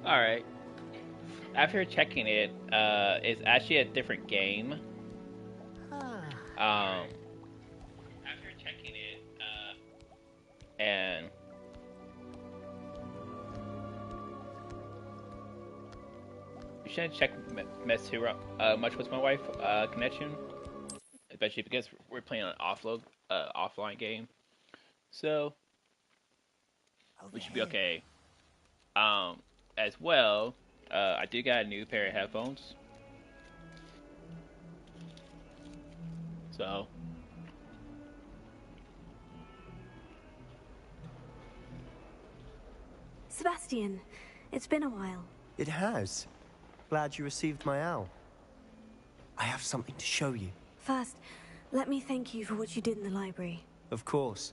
Alright. After checking it, it's actually a different game. Um, After checking it, and we shouldn't check mess too much with my wife connection, especially because we're playing an offline game. So we should be okay. Um, as well, I do got a new pair of headphones. So Sebastian, it's been a while. It has. Glad you received my owl. I have something to show you. First, let me thank you for what you did in the library. Of course.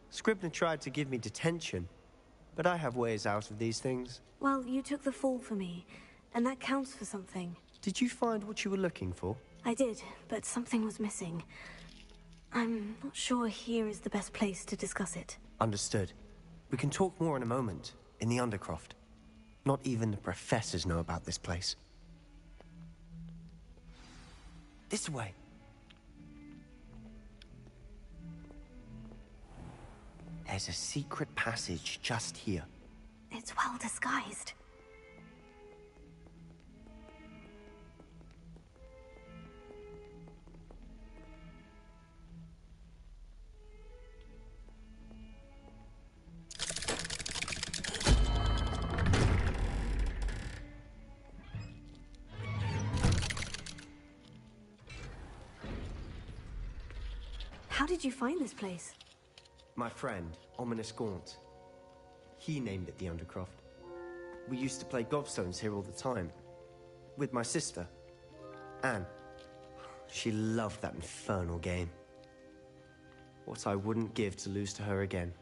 Scribner tried to give me detention, but I have ways out of these things. Well, you took the fall for me, and that counts for something. Did you find what you were looking for? I did, but something was missing. I'm not sure here is the best place to discuss it. Understood. We can talk more in a moment, in the Undercroft. Not even the professors know about this place. This way. There's a secret passage just here. It's well disguised. How did you find this place? My friend, Ominous Gaunt. He named it the Undercroft. We used to play gobstones here all the time. With my sister, Anne. She loved that infernal game. What I wouldn't give to lose to her again.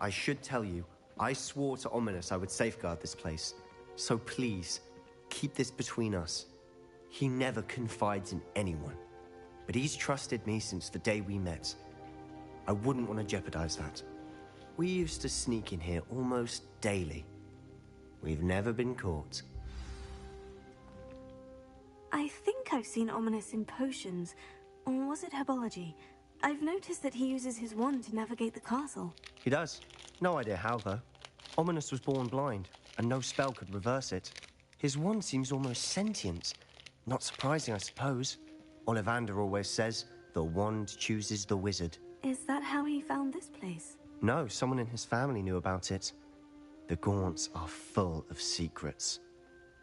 I should tell you, I swore to Ominous I would safeguard this place. So please, keep this between us. He never confides in anyone. But he's trusted me since the day we met. I wouldn't want to jeopardize that. We used to sneak in here almost daily. We've never been caught. I think I've seen Ominous in potions. Or was it herbology? I've noticed that he uses his wand to navigate the castle. He does. No idea how, though. Ominous was born blind, and no spell could reverse it. His wand seems almost sentient. Not surprising, I suppose. Ollivander always says, the wand chooses the wizard. Is that how he found this place? No, someone in his family knew about it. The Gaunts are full of secrets.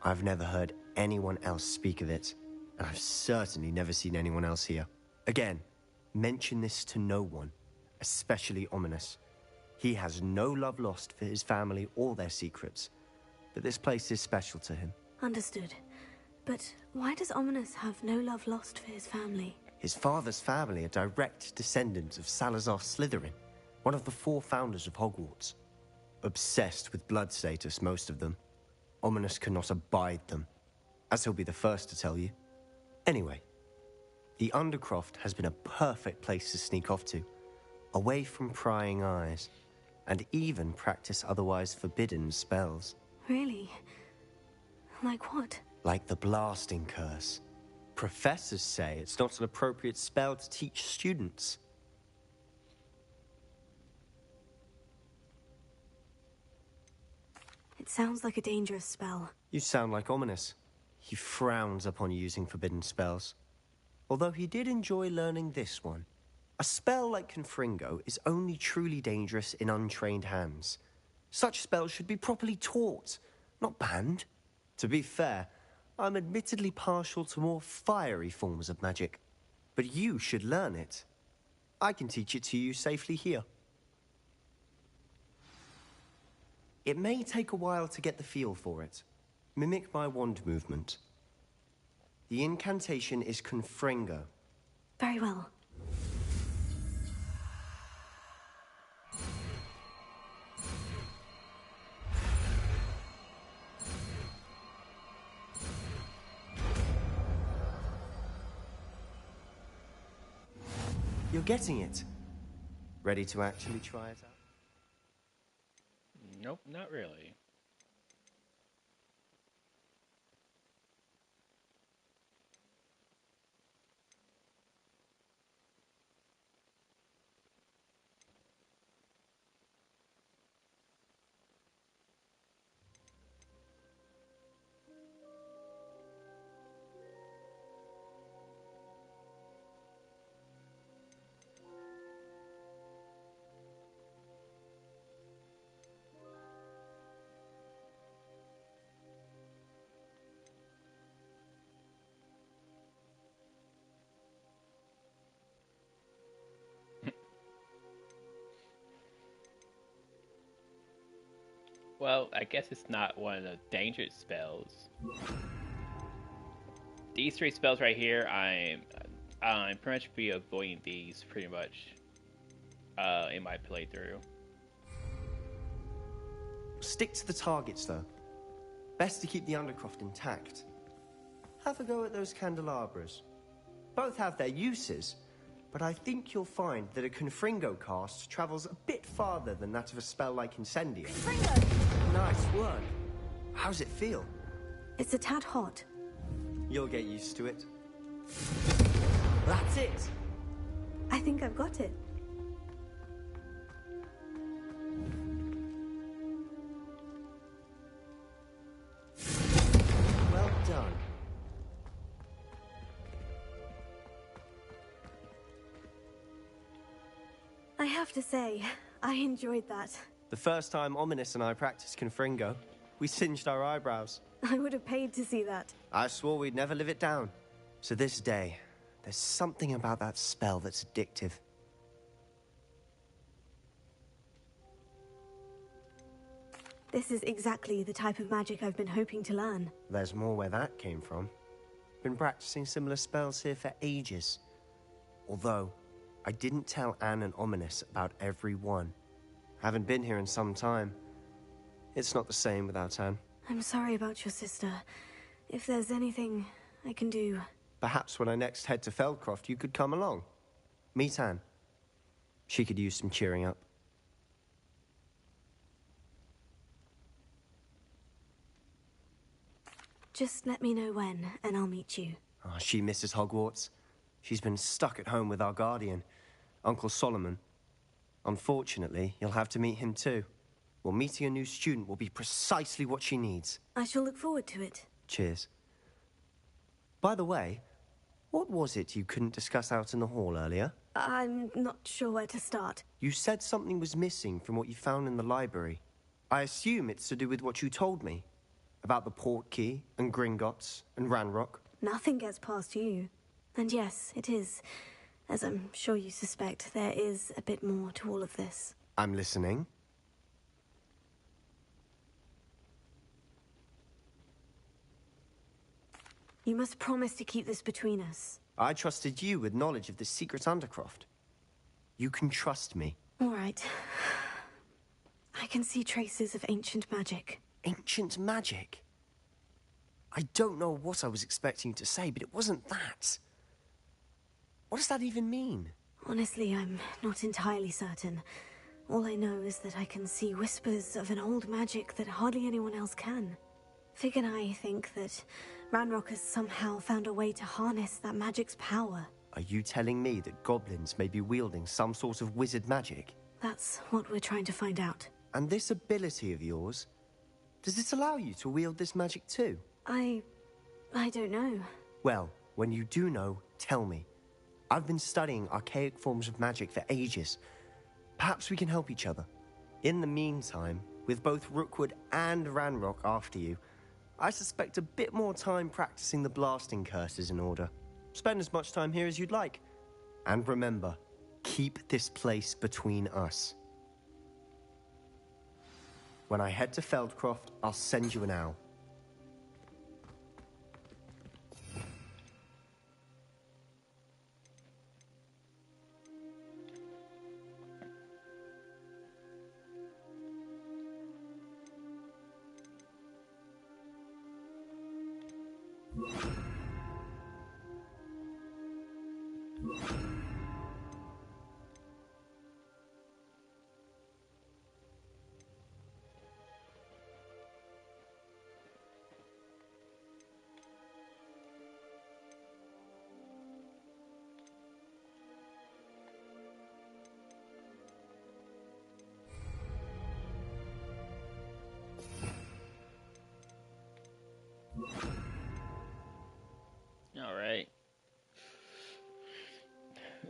I've never heard anyone else speak of it, and I've certainly never seen anyone else here. Again, mention this to no one, especially Ominous. He has no love lost for his family or their secrets, but this place is special to him. Understood. But why does Ominous have no love lost for his family? His father's family are direct descendants of Salazar Slytherin, one of the 4 founders of Hogwarts. Obsessed with blood status, most of them. Ominous cannot abide them, as he'll be the first to tell you. Anyway, the Undercroft has been a perfect place to sneak off to, away from prying eyes, and even practice otherwise forbidden spells. Really? Like what? Like the blasting curse. Professors say it's not an appropriate spell to teach students. It sounds like a dangerous spell. You sound like Ominous. He frowns upon using forbidden spells. Although he did enjoy learning this one. A spell like Confringo is only truly dangerous in untrained hands. Such spells should be properly taught, not banned. To be fair, I'm admittedly partial to more fiery forms of magic. But you should learn it. I can teach it to you safely here. It may take a while to get the feel for it. Mimic my wand movement. The incantation is Confringo. Very well. You're getting it. Ready to actually try it out? Nope, not really. Well, I guess it's not one of the dangerous spells. These three spells right here, I'm pretty much be avoiding these pretty much in my playthrough. Stick to the targets, though. Best to keep the Undercroft intact. Have a go at those candelabras. Both have their uses, but I think you'll find that a Confringo cast travels a bit farther than that of a spell like Incendio. Confringo! Nice work. How's it feel? It's a tad hot. You'll get used to it. That's it! I think I've got it. Well done. I have to say, I enjoyed that. The first time Ominous and I practiced Confringo, we singed our eyebrows. I would have paid to see that. I swore we'd never live it down. So this day, there's something about that spell that's addictive. This is exactly the type of magic I've been hoping to learn. There's more where that came from. Been practicing similar spells here for ages. Although, I didn't tell Anne and Ominous about every one. Haven't been here in some time. It's not the same without Anne. I'm sorry about your sister. If there's anything I can do... Perhaps when I next head to Feldcroft, you could come along. Meet Anne. She could use some cheering up. Just let me know when, and I'll meet you. Oh, she misses Hogwarts. She's been stuck at home with our guardian, Uncle Solomon. Unfortunately, you'll have to meet him too. Well, meeting a new student will be precisely what she needs. I shall look forward to it. Cheers. By the way, what was it you couldn't discuss out in the hall earlier? I'm not sure where to start. You said something was missing from what you found in the library. I assume it's to do with what you told me. About the Portkey, and Gringotts, and Ranrock. Nothing gets past you. And yes, it is. As I'm sure you suspect, there is a bit more to all of this. I'm listening. You must promise to keep this between us. I trusted you with knowledge of the secret Undercroft. You can trust me. All right. I can see traces of ancient magic. Ancient magic? I don't know what I was expecting you to say, but it wasn't that. What does that even mean? Honestly, I'm not entirely certain. All I know is that I can see whispers of an old magic that hardly anyone else can. Fig and I think that Ranrock has somehow found a way to harness that magic's power. Are you telling me that goblins may be wielding some sort of wizard magic? That's what we're trying to find out. And this ability of yours, does it allow you to wield this magic too? I don't know. Well, when you do know, tell me. I've been studying archaic forms of magic for ages. Perhaps we can help each other. In the meantime, with both Rookwood and Ranrock after you, I suspect a bit more time practicing the blasting curse is in order. Spend as much time here as you'd like. And remember, keep this place between us. When I head to Feldcroft, I'll send you an owl.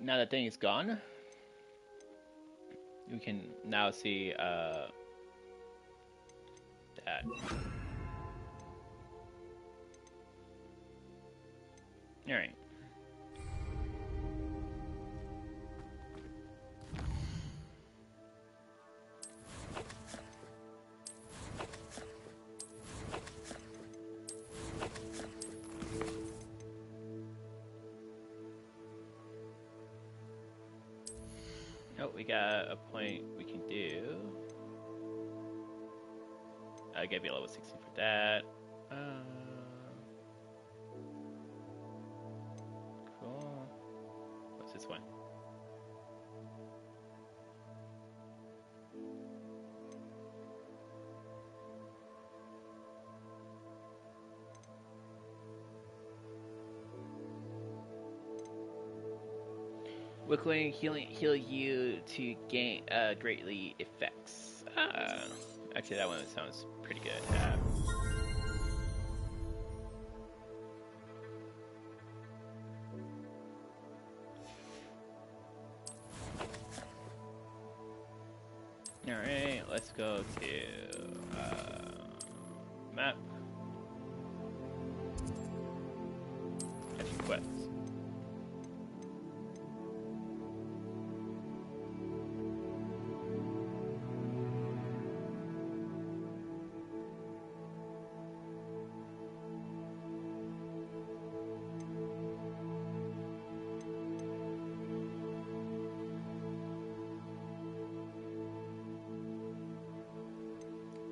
now that thing is gone, we can now see that. All right. Oh, we got a point we can do. I gotta be level 60 for that. Cool. What's this one? Wickling heal you to gain greatly effects. Actually, that one sounds pretty good. All right, let's go to map. Catching quests.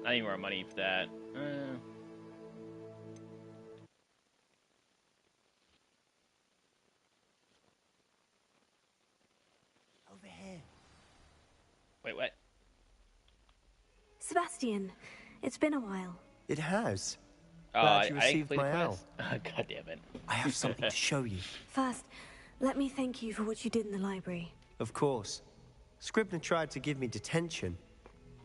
I need more money for that. Over here. Wait, what? Sebastian, it's been a while. It has. Oh, Glad you I didn't received complete the my quest. God damn it! I have something to show you. First, let me thank you for what you did in the library. Of course. Scribner tried to give me detention,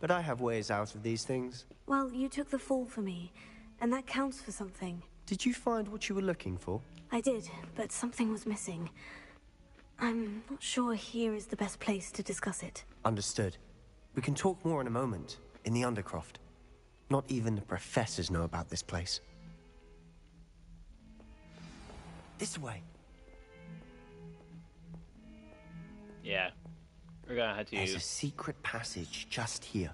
but I have ways out of these things. Well, you took the fall for me, and that counts for something. Did you find what you were looking for? I did, but something was missing. I'm not sure here is the best place to discuss it. Understood. We can talk more in a moment, in the Undercroft. Not even the professors know about this place. This way. Yeah, we're gonna have to. There's a secret passage just here.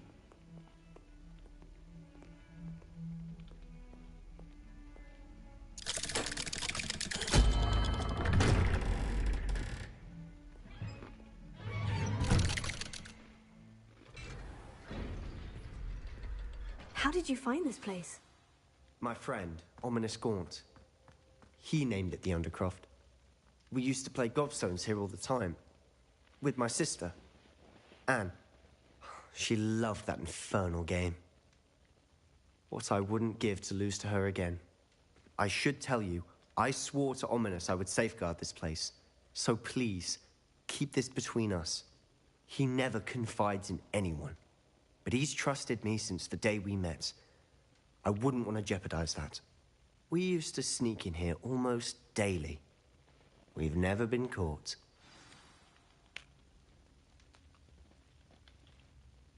How did you find this place? My friend, Ominous Gaunt. He named it the Undercroft. We used to play gobstones here all the time. With my sister, Anne. She loved that infernal game. What I wouldn't give to lose to her again. I should tell you, I swore to Ominous I would safeguard this place. So please, keep this between us. He never confides in anyone. But he's trusted me since the day we met. I wouldn't want to jeopardize that. We used to sneak in here almost daily. We've never been caught.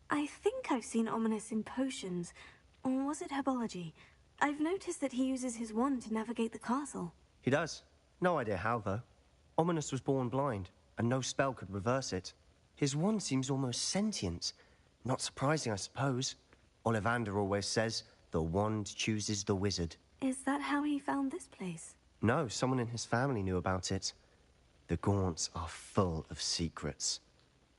I think I've seen Ominous in potions. Or was it herbology? I've noticed that he uses his wand to navigate the castle. He does. No idea how, though. Ominous was born blind, and no spell could reverse it. His wand seems almost sentient. Not surprising, I suppose. Ollivander always says, the wand chooses the wizard. Is that how he found this place? No, someone in his family knew about it. The Gaunts are full of secrets.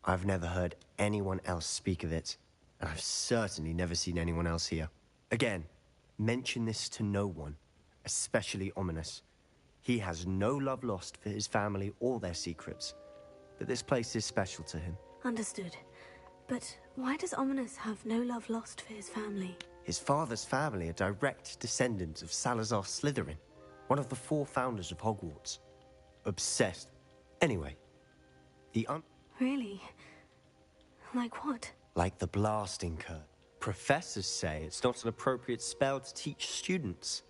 I've never heard anyone else speak of it, and I've certainly never seen anyone else here. Again, mention this to no one, especially Ominous. He has no love lost for his family or their secrets, but this place is special to him. Understood. But why does Ominous have no love lost for his family? His father's family are direct descendants of Salazar Slytherin, one of the 4 founders of Hogwarts. Obsessed. Anyway, Really? Like what? Like the blasting curse. Professors say it's not an appropriate spell to teach students.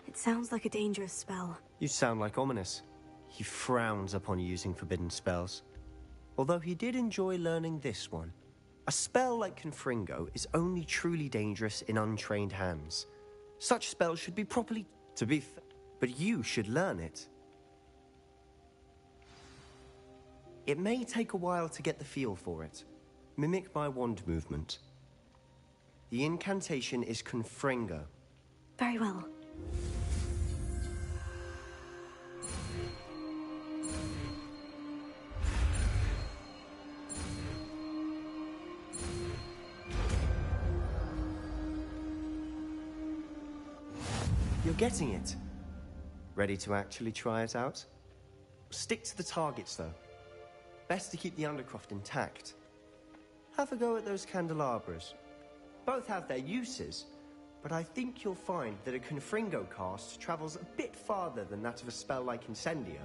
It sounds like a dangerous spell. You sound like Ominous. He frowns upon using forbidden spells. Although he did enjoy learning this one. A spell like Confringo is only truly dangerous in untrained hands. Such spells should be properly to be but you should learn it. It may take a while to get the feel for it. Mimic my wand movement. The incantation is Confringo. Very well. You're getting it. Ready to actually try it out? Stick to the targets, though. Best to keep the Undercroft intact. Have a go at those candelabras. Both have their uses, but I think you'll find that a Confringo cast travels a bit farther than that of a spell like Incendio.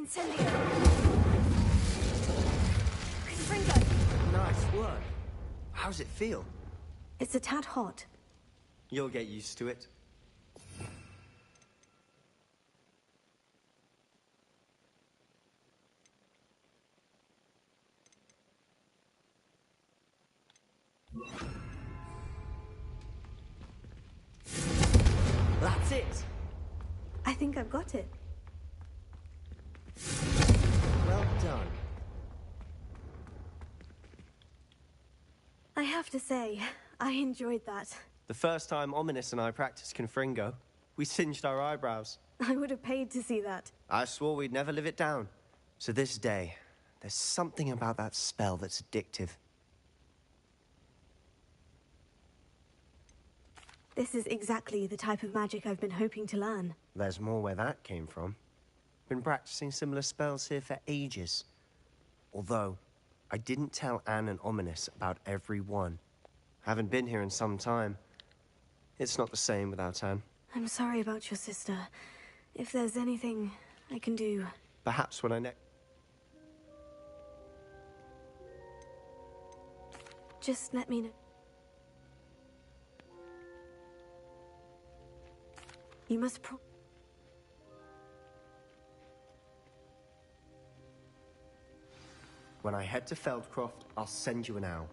Incendio! Confringo! Nice work. How's it feel? It's a tad hot. You'll get used to it. That's it! I think I've got it. Well done. I have to say, I enjoyed that. The first time Ominous and I practiced Confringo, we singed our eyebrows. I would have paid to see that. I swore we'd never live it down. To this day, there's something about that spell that's addictive. This is exactly the type of magic I've been hoping to learn. There's more where that came from. Been practicing similar spells here for ages. Although, I didn't tell Anne and Ominous about every one. Haven't been here in some time. It's not the same without Anne. I'm sorry about your sister. If there's anything I can do... Perhaps when I Just let me know. You must When I head to Feldcroft, I'll send you an owl.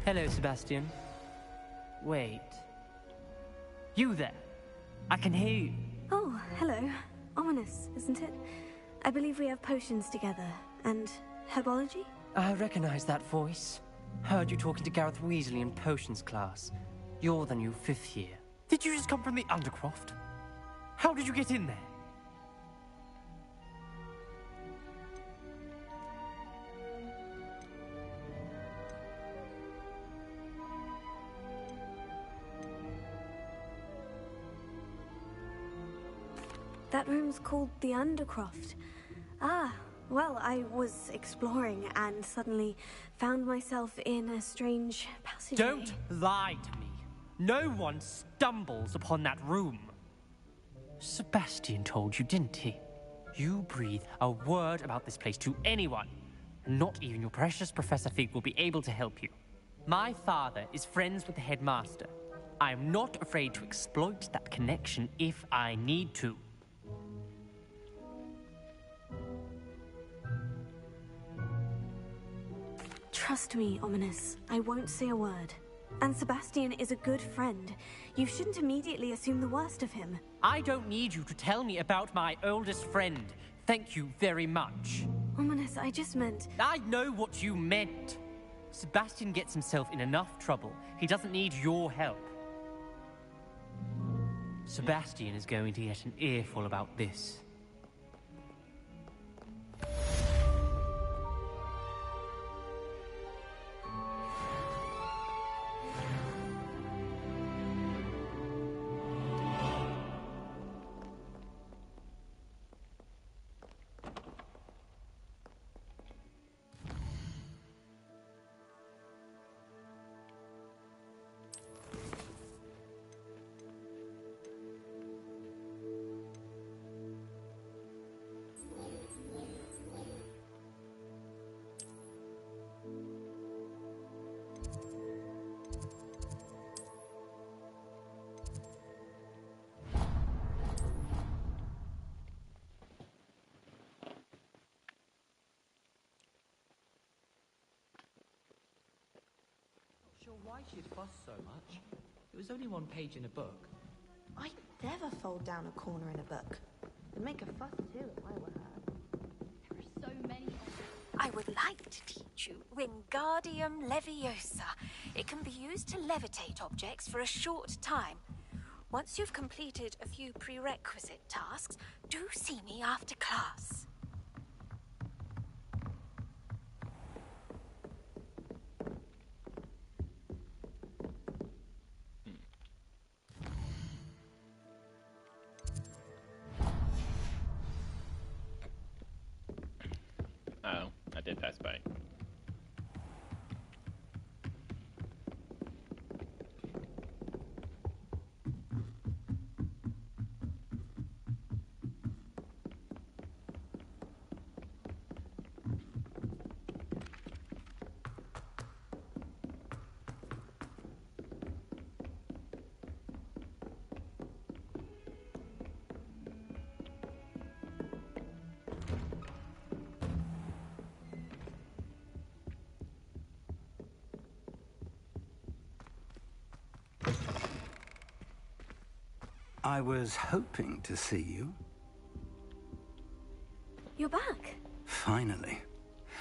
Hello, Sebastian. Wait. You there? I can hear you. Oh, hello. Ominous, isn't it? I believe we have potions together. And herbology? I recognize that voice. Heard you talking to Gareth Weasley in potions class. You're the new 5th year. Did you just come from the Undercroft? How did you get in there? That room's called the Undercroft. Ah, well, I was exploring and suddenly found myself in a strange passageway. Don't lie to me. No one stumbles upon that room. Sebastian told you, didn't he? You breathe a word about this place to anyone, and not even your precious Professor Fig will be able to help you. My father is friends with the headmaster. I am not afraid to exploit that connection if I need to. Trust me, Ominous. I won't say a word. And Sebastian is a good friend. You shouldn't immediately assume the worst of him. I don't need you to tell me about my oldest friend. Thank you very much. Ominous, I just meant... I know what you meant. Sebastian gets himself in enough trouble. He doesn't need your help. Sebastian is going to get an earful about this. Sure why she'd fuss so much. It was only one page in a book. I'd never fold down a corner in a book. It'd make a fuss too if I were her. There are so many. I would like to teach you Wingardium Leviosa. It can be used to levitate objects for a short time. Once you've completed a few prerequisite tasks, do see me after class. Oh, I did pass by. I was hoping to see you. You're back. Finally.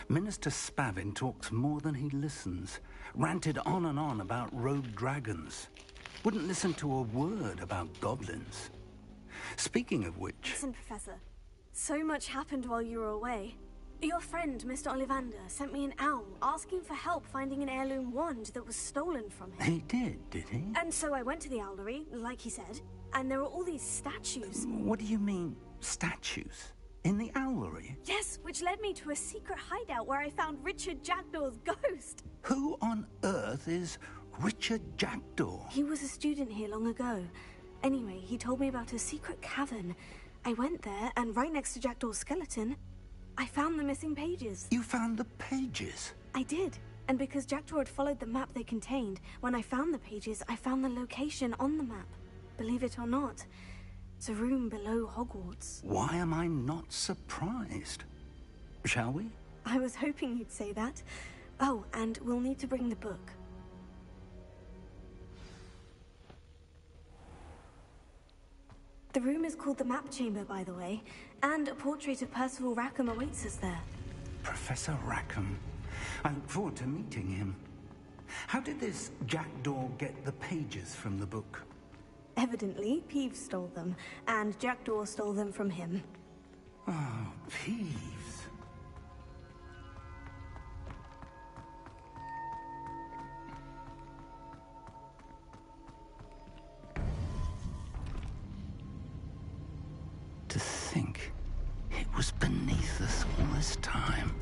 Minister Spavin talks more than he listens. Ranted on and on about rogue dragons. Wouldn't listen to a word about goblins. Speaking of which... Listen, Professor. So much happened while you were away. Your friend, Mr. Ollivander, sent me an owl asking for help finding an heirloom wand that was stolen from him. He did he? And so I went to the owlery, like he said, and there were all these statues. What do you mean, statues? In the owlery? Yes, which led me to a secret hideout where I found Richard Jackdaw's ghost. Who on earth is Richard Jackdaw? He was a student here long ago. Anyway, he told me about a secret cavern. I went there, and right next to Jackdaw's skeleton, I found the missing pages. You found the pages? I did. And because Jackdaw had followed the map they contained, when I found the pages, I found the location on the map. Believe it or not, it's a room below Hogwarts. Why am I not surprised? Shall we? I was hoping you'd say that. Oh, and we'll need to bring the book. The room is called the Map Chamber, by the way, and a portrait of Percival Rackham awaits us there. Professor Rackham. I look forward to meeting him. How did this Jackdaw get the pages from the book? Evidently, Peeves stole them, and Jackdaw stole them from him. Oh, Peeves. To think it was beneath us all this time.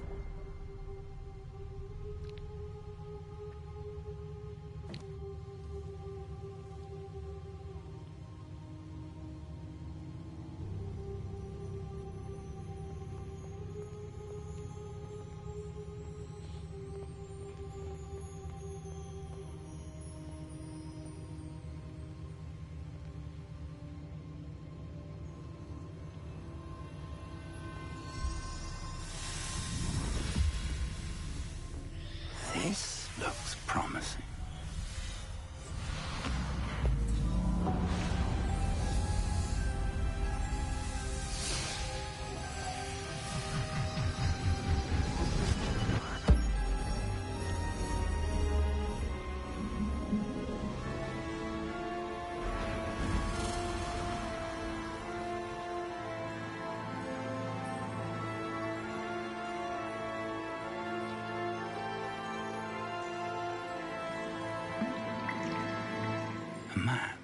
map,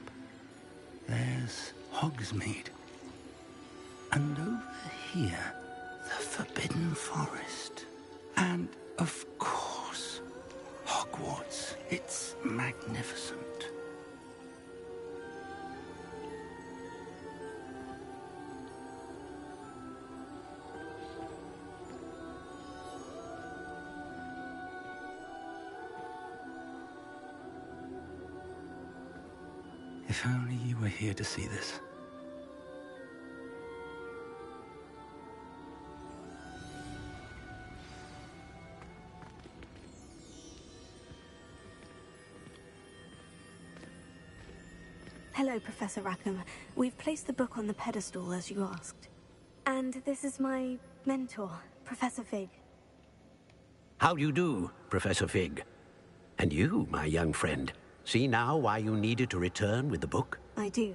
there's Hogsmeade. And over here, the Forbidden Forest. And, of course, Hogwarts. It's magnificent. If only you were here to see this. Hello, Professor Rackham. We've placed the book on the pedestal as you asked. And this is my mentor, Professor Fig. How do you do, Professor Fig? And you, my young friend, see now why you needed to return with the book? I do.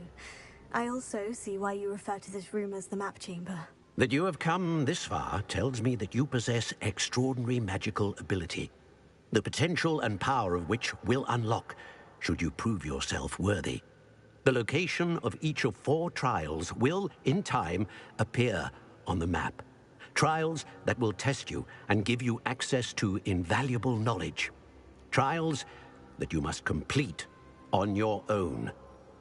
I also see why you refer to this room as the map chamber. That you have come this far tells me that you possess extraordinary magical ability, the potential and power of which will unlock should you prove yourself worthy. The location of each of 4 trials will, in time, appear on the map. Trials that will test you and give you access to invaluable knowledge. Trials that you must complete on your own.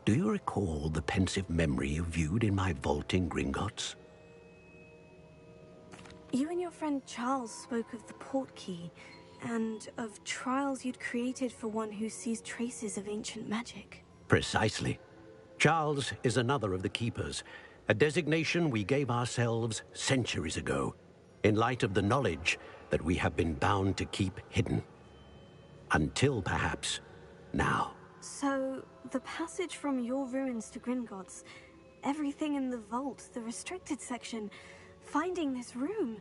Do you recall the pensive memory you viewed in my vault in Gringotts? You and your friend Charles spoke of the portkey, and of trials you'd created for one who sees traces of ancient magic. Precisely. Charles is another of the Keepers, a designation we gave ourselves centuries ago, in light of the knowledge that we have been bound to keep hidden. Until, perhaps, now. So, the passage from your ruins to Gringotts, everything in the vault, the restricted section, finding this room,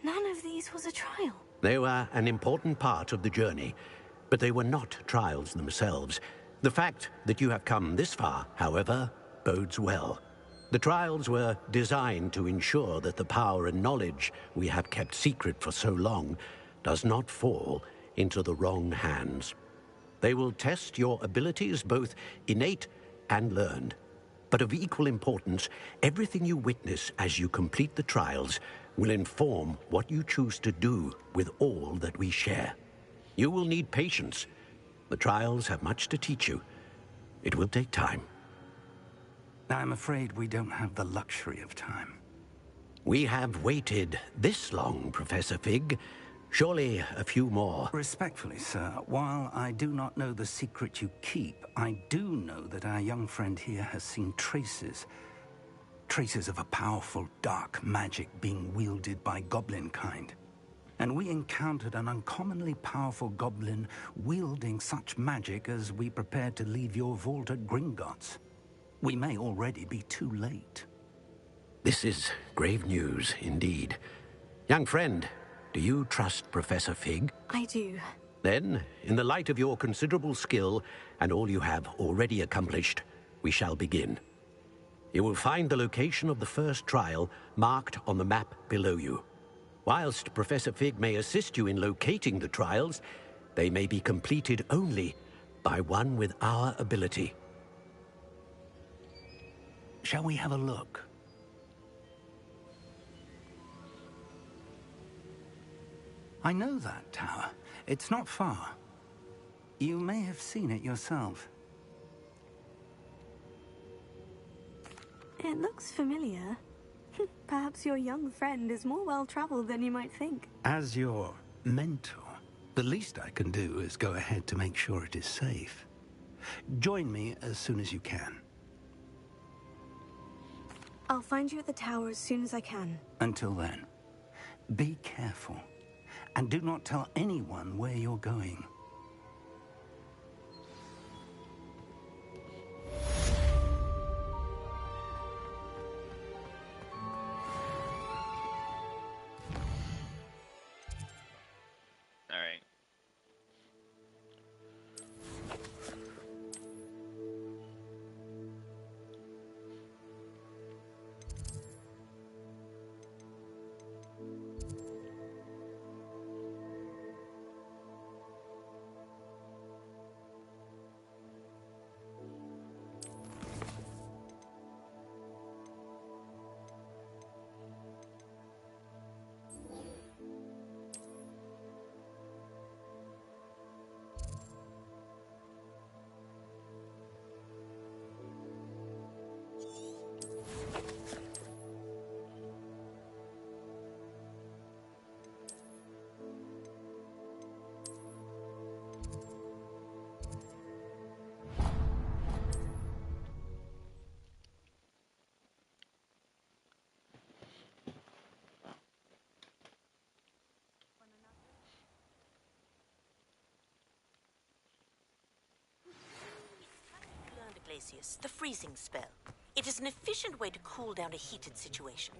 none of these was a trial. They were an important part of the journey, but they were not trials themselves. The fact that you have come this far, however, bodes well. The trials were designed to ensure that the power and knowledge we have kept secret for so long does not fall into the wrong hands. They will test your abilities, both innate and learned. But of equal importance, everything you witness as you complete the trials will inform what you choose to do with all that we share. You will need patience. The trials have much to teach you. It will take time. I'm afraid we don't have the luxury of time. We have waited this long, Professor Fig. Surely a few more. Respectfully, sir, while I do not know the secret you keep, I do know that our young friend here has seen traces of a powerful dark magic being wielded by goblin kind. And we encountered an uncommonly powerful goblin wielding such magic as we prepared to leave your vault at Gringotts. We may already be too late. This is grave news, indeed. Young friend, do you trust Professor Fig? I do. Then, in the light of your considerable skill and all you have already accomplished, we shall begin. You will find the location of the first trial marked on the map below you. Whilst Professor Fig may assist you in locating the trials, they may be completed only by one with our ability. Shall we have a look? I know that tower. It's not far. You may have seen it yourself. It looks familiar. Perhaps your young friend is more well-traveled than you might think. As your mentor, the least I can do is go ahead to make sure it is safe. Join me as soon as you can. I'll find you at the tower as soon as I can. Until then, be careful. And do not tell anyone where you're going. All right. Tracius, the freezing spell. It is an efficient way to cool down a heated situation.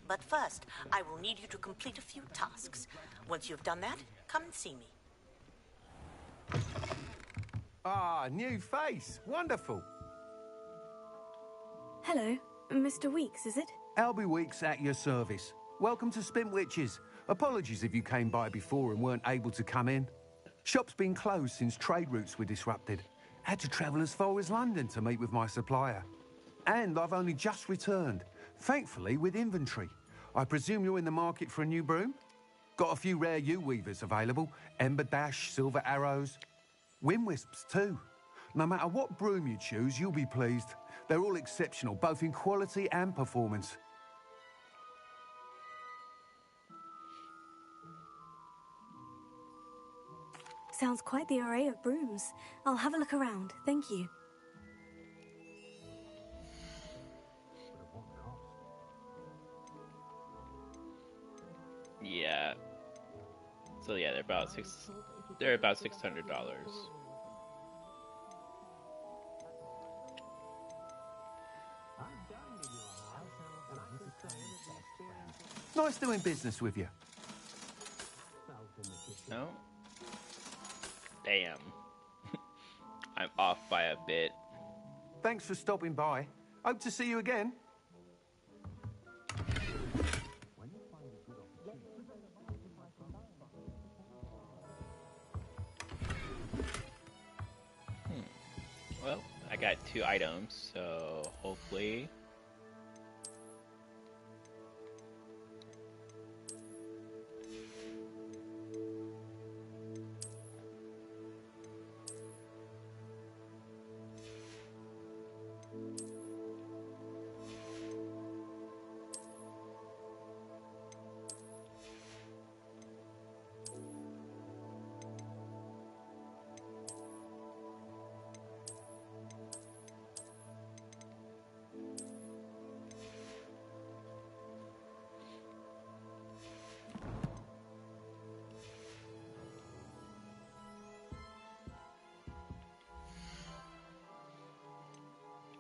But first, I will need you to complete a few tasks. Once you've done that, come and see me. Ah, new face. Wonderful. Hello, Mr. Weeks, is it? Albie Weeks at your service. Welcome to Spintwitches. Apologies if you came by before and weren't able to come in. Shop's been closed since trade routes were disrupted. Had to travel as far as London to meet with my supplier. And I've only just returned, thankfully with inventory. I presume you're in the market for a new broom? Got a few rare yew-weavers available. Ember Dash, Silver Arrows. Wind Wisps too. No matter what broom you choose, you'll be pleased. They're all exceptional, both in quality and performance. Sounds quite the array of brooms. I'll have a look around, thank you. Yeah. So yeah, they're about $600. Nice doing business with you. No? Damn. I'm off by a bit. Thanks for stopping by. Hope to see you again. Well, I got 2 items, so hopefully...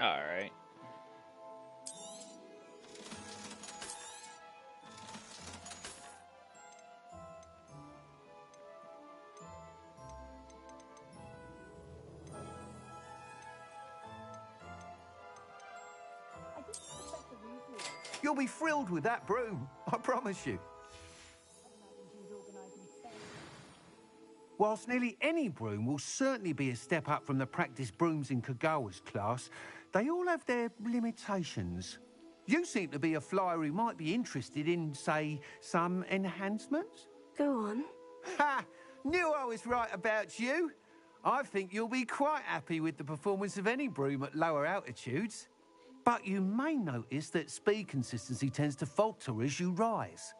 Alright. You'll be thrilled with that broom, I promise you. Whilst nearly any broom will certainly be a step up from the practice brooms in Kagawa's class, they all have their limitations. You seem to be a flyer who might be interested in, say, some enhancements? Go on. Ha! Knew I was right about you. I think you'll be quite happy with the performance of any broom at lower altitudes. But you may notice that speed consistency tends to falter as you rise.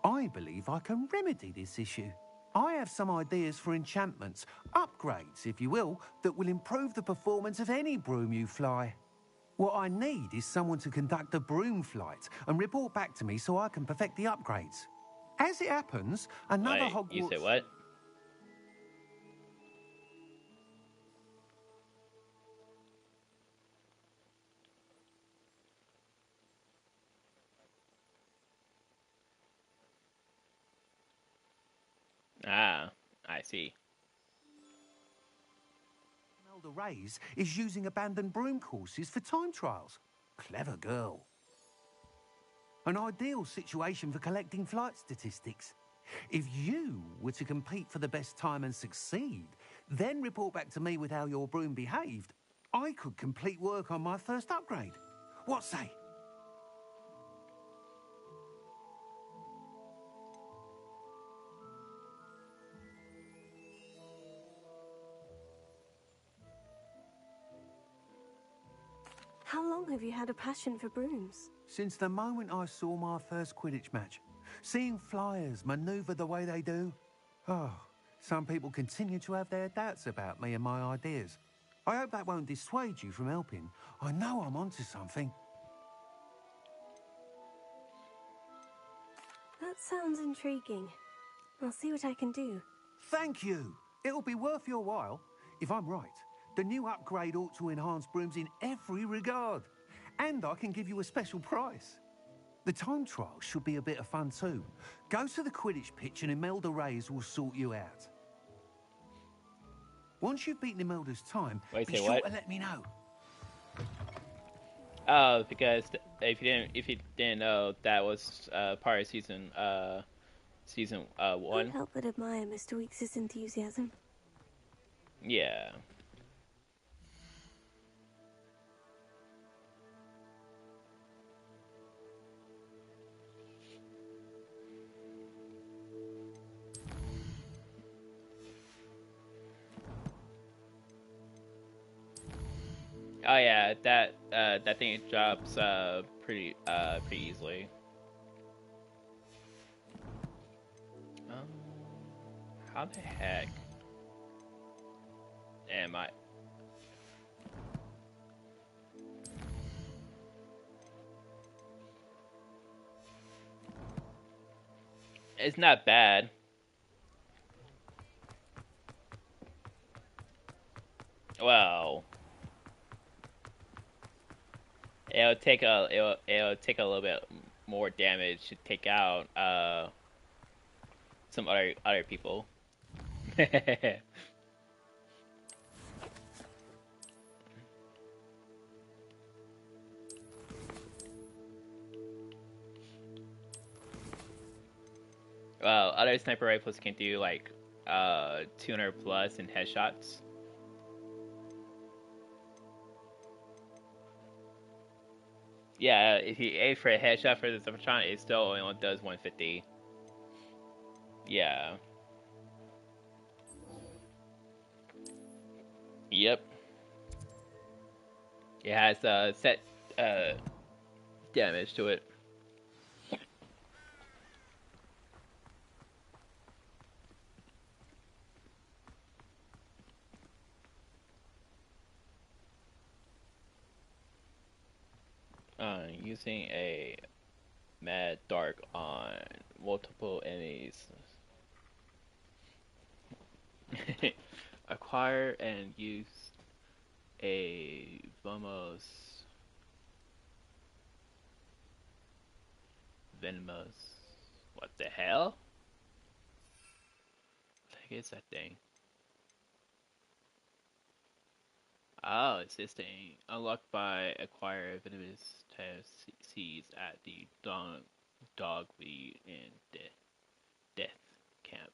I believe I can remedy this issue. I have some ideas for enchantments, upgrades, if you will, that will improve the performance of any broom you fly. What I need is someone to conduct a broom flight and report back to me so I can perfect the upgrades. As it happens, another Wait, Hogwarts... you said what? Ah, I see. Elder Reyes is using abandoned broom courses for time trials. Clever girl. An ideal situation for collecting flight statistics. If you were to compete for the best time and succeed, then report back to me with how your broom behaved, I could complete work on my first upgrade. What say? How long have you had a passion for brooms? Since the moment I saw my first Quidditch match. Seeing flyers manoeuvre the way they do. Oh, some people continue to have their doubts about me and my ideas. I hope that won't dissuade you from helping. I know I'm onto something. That sounds intriguing. I'll see what I can do. Thank you. It'll be worth your while. If I'm right, The new upgrade ought to enhance brooms in every regard. And I can give you a special price. The time trial should be a bit of fun too. Go to the Quidditch pitch and Imelda Reyes will sort you out. Once you've beaten Imelda's time, be sure to let me know. Oh, because if you didn't know, that was part of season 1. Can't help but admire Mr. Weeks' enthusiasm. Yeah. Oh yeah, that thing drops pretty easily. How the heck am I? It's not bad. Well, it'll take a little bit more damage to take out some other people. Well, other sniper rifles can do like 200 plus in headshots. Yeah, if you aim for a headshot for the Zephytron, it still only does 150. Yeah. Yep. It has set damage to it. Using a Mad Dark on multiple enemies. Acquire and use a Venomous. What the hell? What the heck is that thing? Oh, it's this thing. Unlocked by acquire venomous seeds at the dogweed and death camp.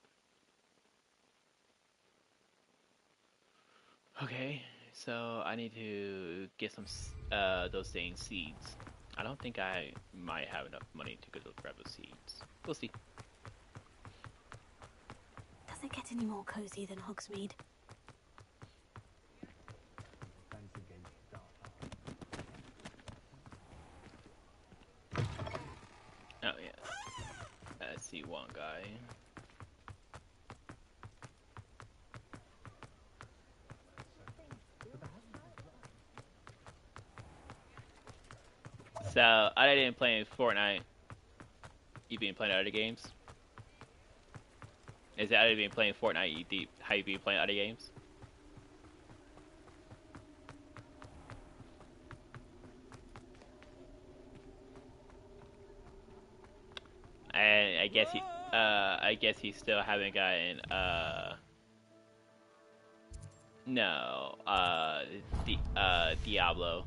Okay, so I need to get some those things seeds. I don't think I might have enough money to go grab those seeds. We'll see. Does it get any more cozy than Hogsmeade? Oh yeah, I see one guy. So I didn't play Fortnite. You been playing other games? Is it other been playing Fortnite? How you been playing other games? And I guess he still haven't gotten no Diablo.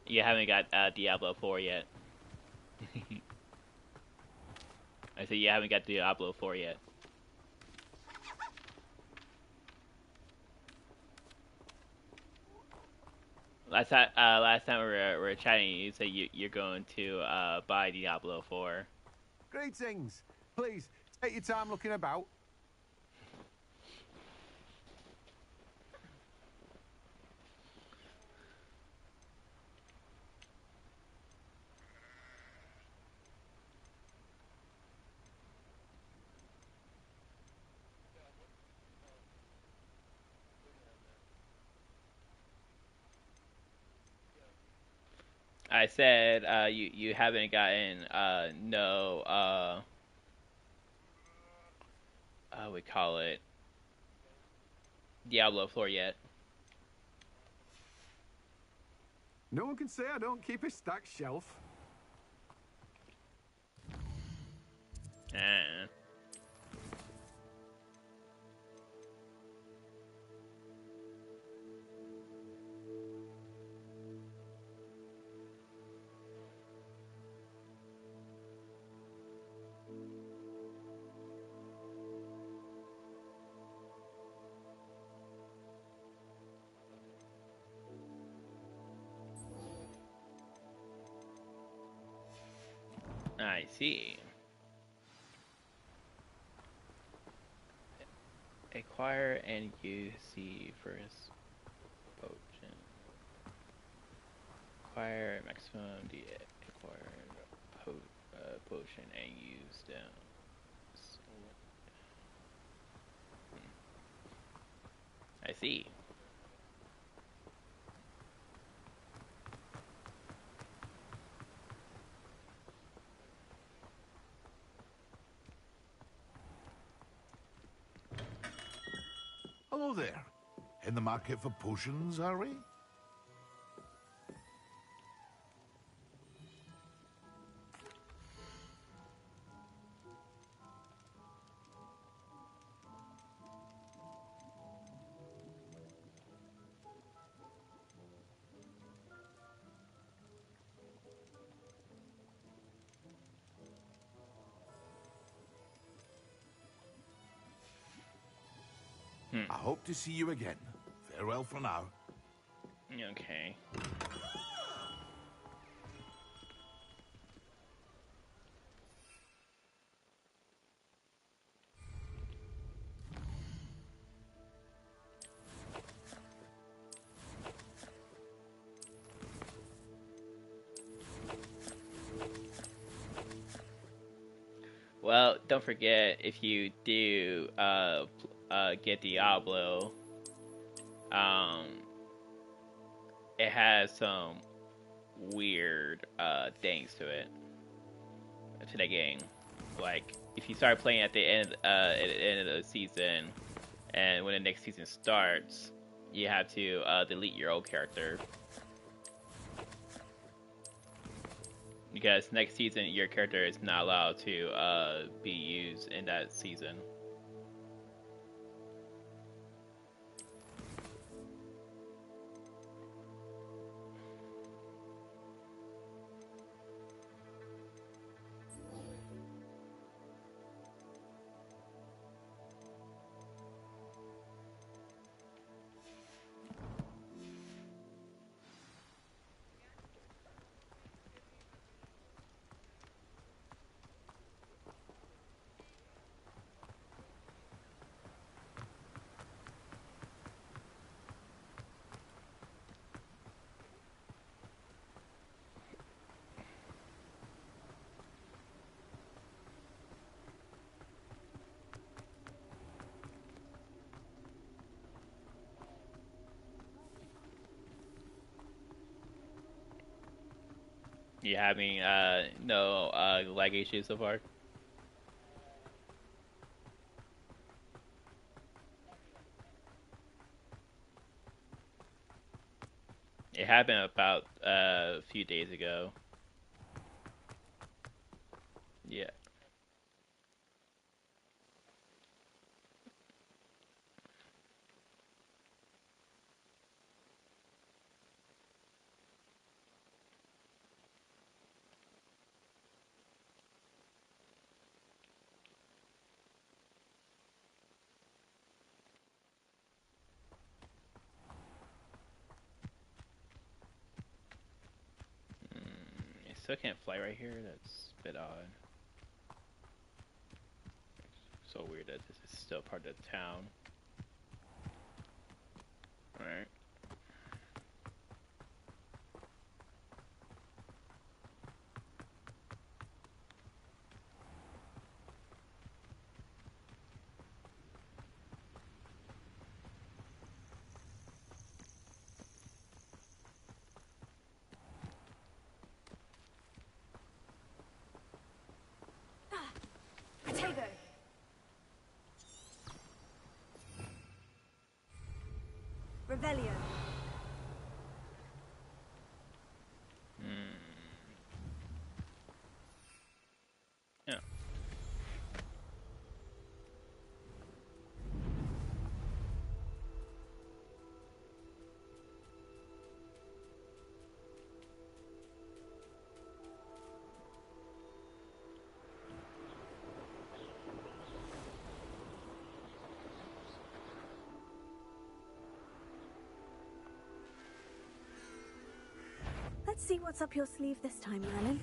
You haven't got Diablo 4 yet. I said you haven't got Diablo 4 yet. Last time we were chatting, you said you're going to buy Diablo 4. Greetings. Please, take your time looking about. I said you haven't gotten no we call it Diablo floor yet. No one can say I don't keep a stacked shelf. I see. Acquire and use the first potion. Acquire maximum the acquired potion and use them. I see. Hello there. In the market for potions, are we? I hope to see you again. Farewell for now. Okay. Well, don't forget, if you do get Diablo, it has some weird things to it, to the game. Like, if you start playing at the end of the season, and when the next season starts, you have to delete your old character. Because next season, your character is not allowed to be used in that season. You having no lag issues so far? It happened about a few days ago. Yeah. I still can't fly right here. That's a bit odd. It's so weird that this is still part of the town. Alright. Potato. Revelio. Yeah. Let's see what's up your sleeve this time, Merlin.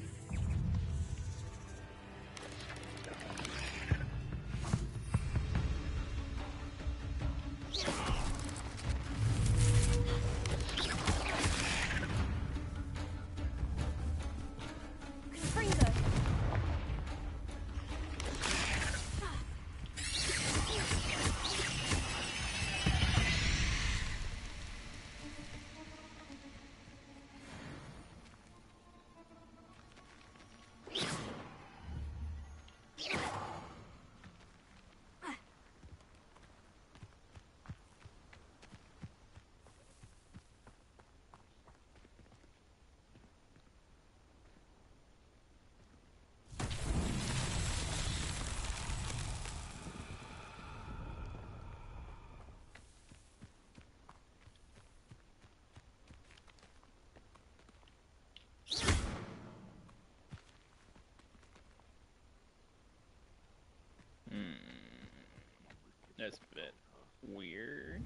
That's a bit weird.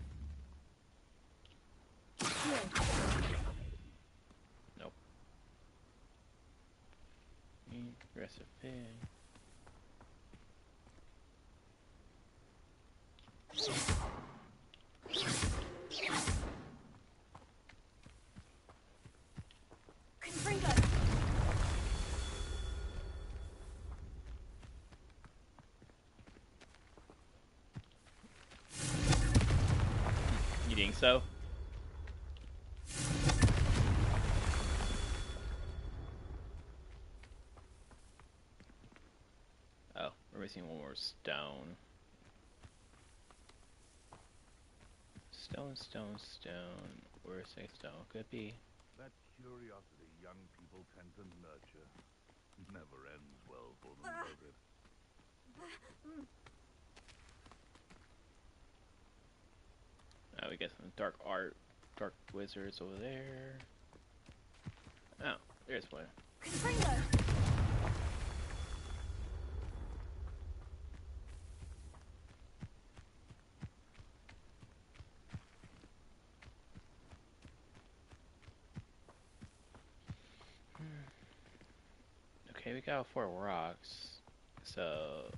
Nope. Recipe. You think so? Oh, we're missing one more stone. Stone, stone, stone. Where's a stone? Could be. That curiosity young people tend to nurture never ends well for them, does it? Oh, we got some dark art, dark wizards over there. Oh, there's one. Okay, we got 4 rocks. So,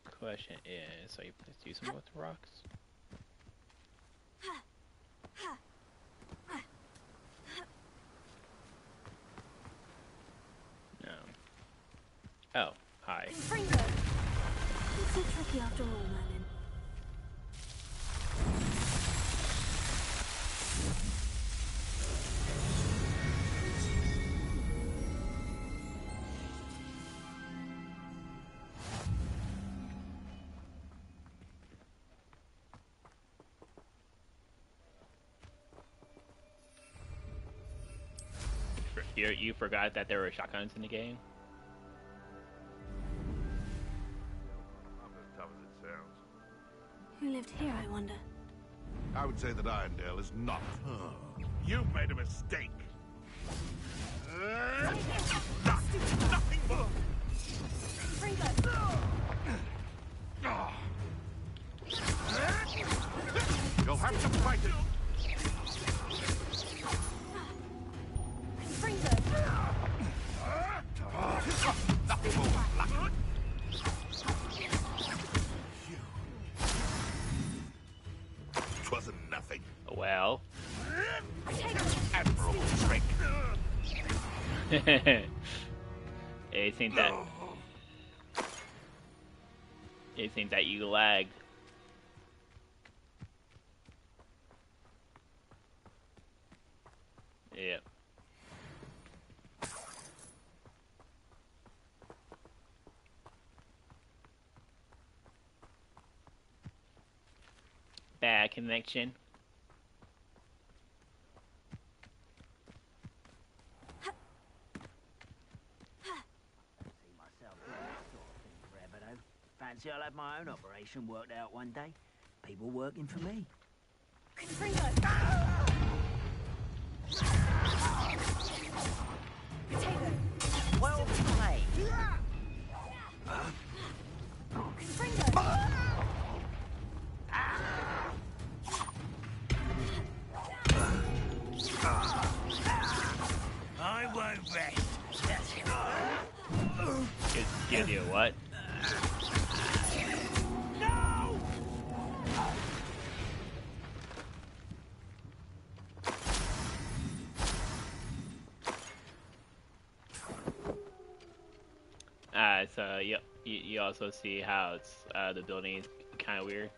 the question is, are you please do something with the rocks? No. Oh, hi. It's so tricky after all, Merlin. You forgot that there were shotguns in the game? Not as tough as it sounds. Who lived here, I wonder? I would say that Irondale is not. You've made a mistake. Nothing more. You'll have to fight it. Nothing more luck. Twasn't nothing. Well. Admirable trick. It seems that. It seems that you lagged. Yep. Bad connection. have my own operation worked out one day. People working for me. Well played. I won't rest. Give you what? No! So you also see how it's the building is kind of weird.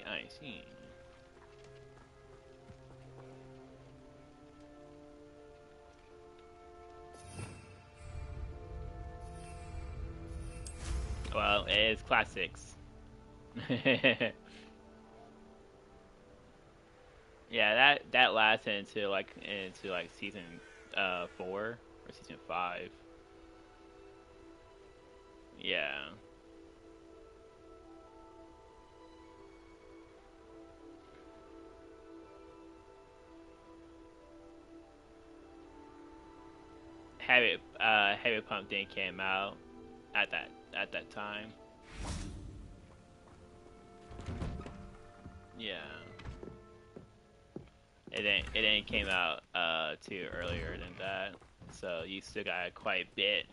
I see. Well, it is classics. Yeah, that lasted into like season 4 or season 5. Yeah. Heavy Pump didn't came out at that time. Yeah. It didn't came out too earlier than that. So you still got quite a bit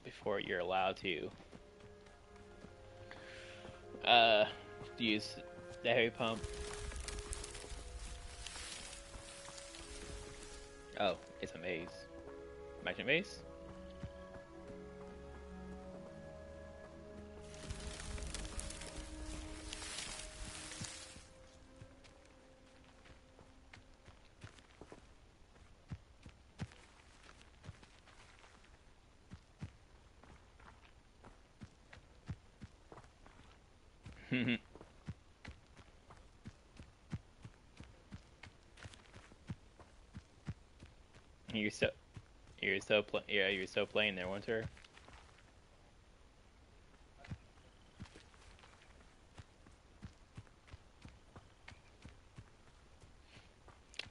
before you're allowed to use the Heavy Pump. Oh, it's a maze. Magic maze? You're still playing there, Winter.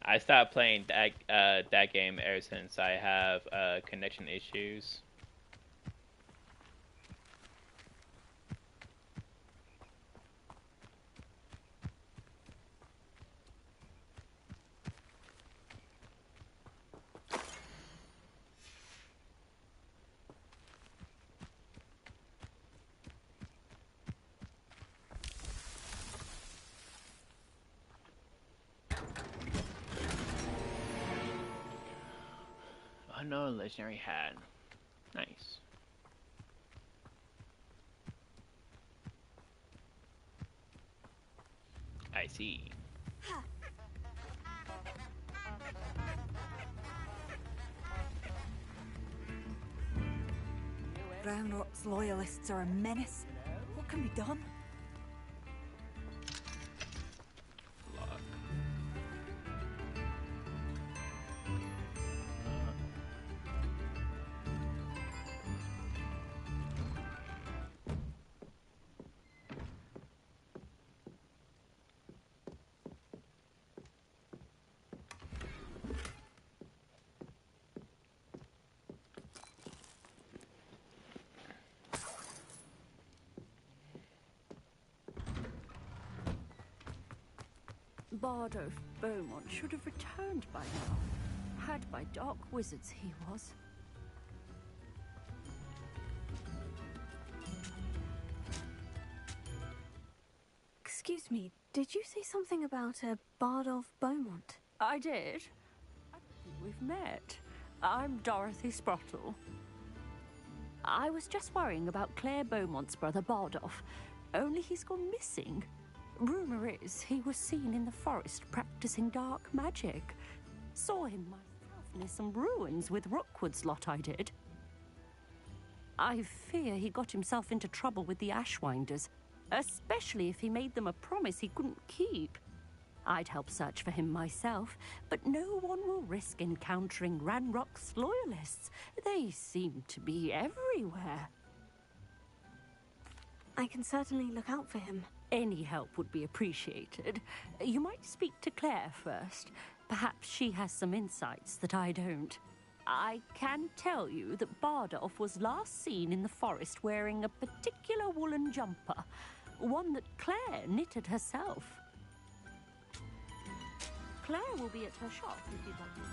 I stopped playing that game ever since I have connection issues. Unknown legendary hat. Nice. I see. Brown Rock's loyalists are a menace. What can be done? Bard of Beaumont should have returned by now. Had by dark wizards he was. Excuse me, did you say something about a Bard of Beaumont? I did. I think we've met. I'm Dorothy Sprottle. I was just worrying about Claire Beaumont's brother Bardolph, only he's gone missing. Rumor is he was seen in the forest practicing dark magic. Saw him myself. life near some ruins with Rookwood's lot, I did. I fear he got himself into trouble with the Ashwinders, especially if he made them a promise he couldn't keep. I'd help search for him myself, but no one will risk encountering Ranrock's loyalists. They seem to be everywhere. I can certainly look out for him. Any help would be appreciated. You might speak to Claire first. Perhaps she has some insights that I don't. I can tell you that Bardolph was last seen in the forest wearing a particular woolen jumper, one that Claire knitted herself. Claire will be at her shop if you'd like to see.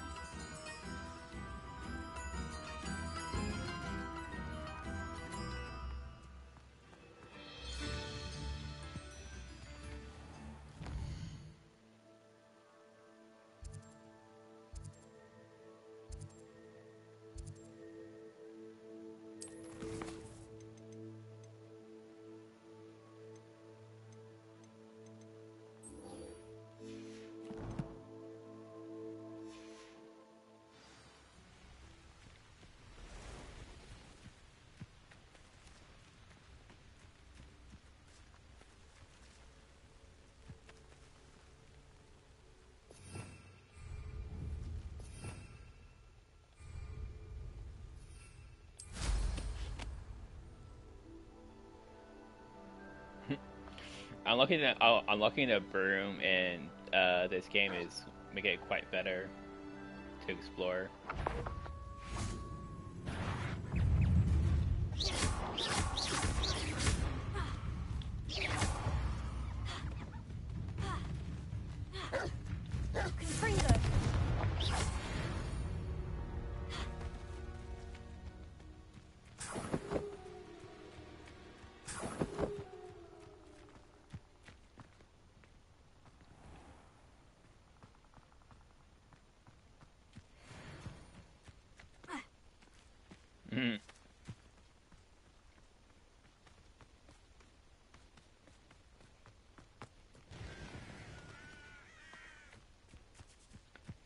Unlocking the broom in this game is making it quite better to explore.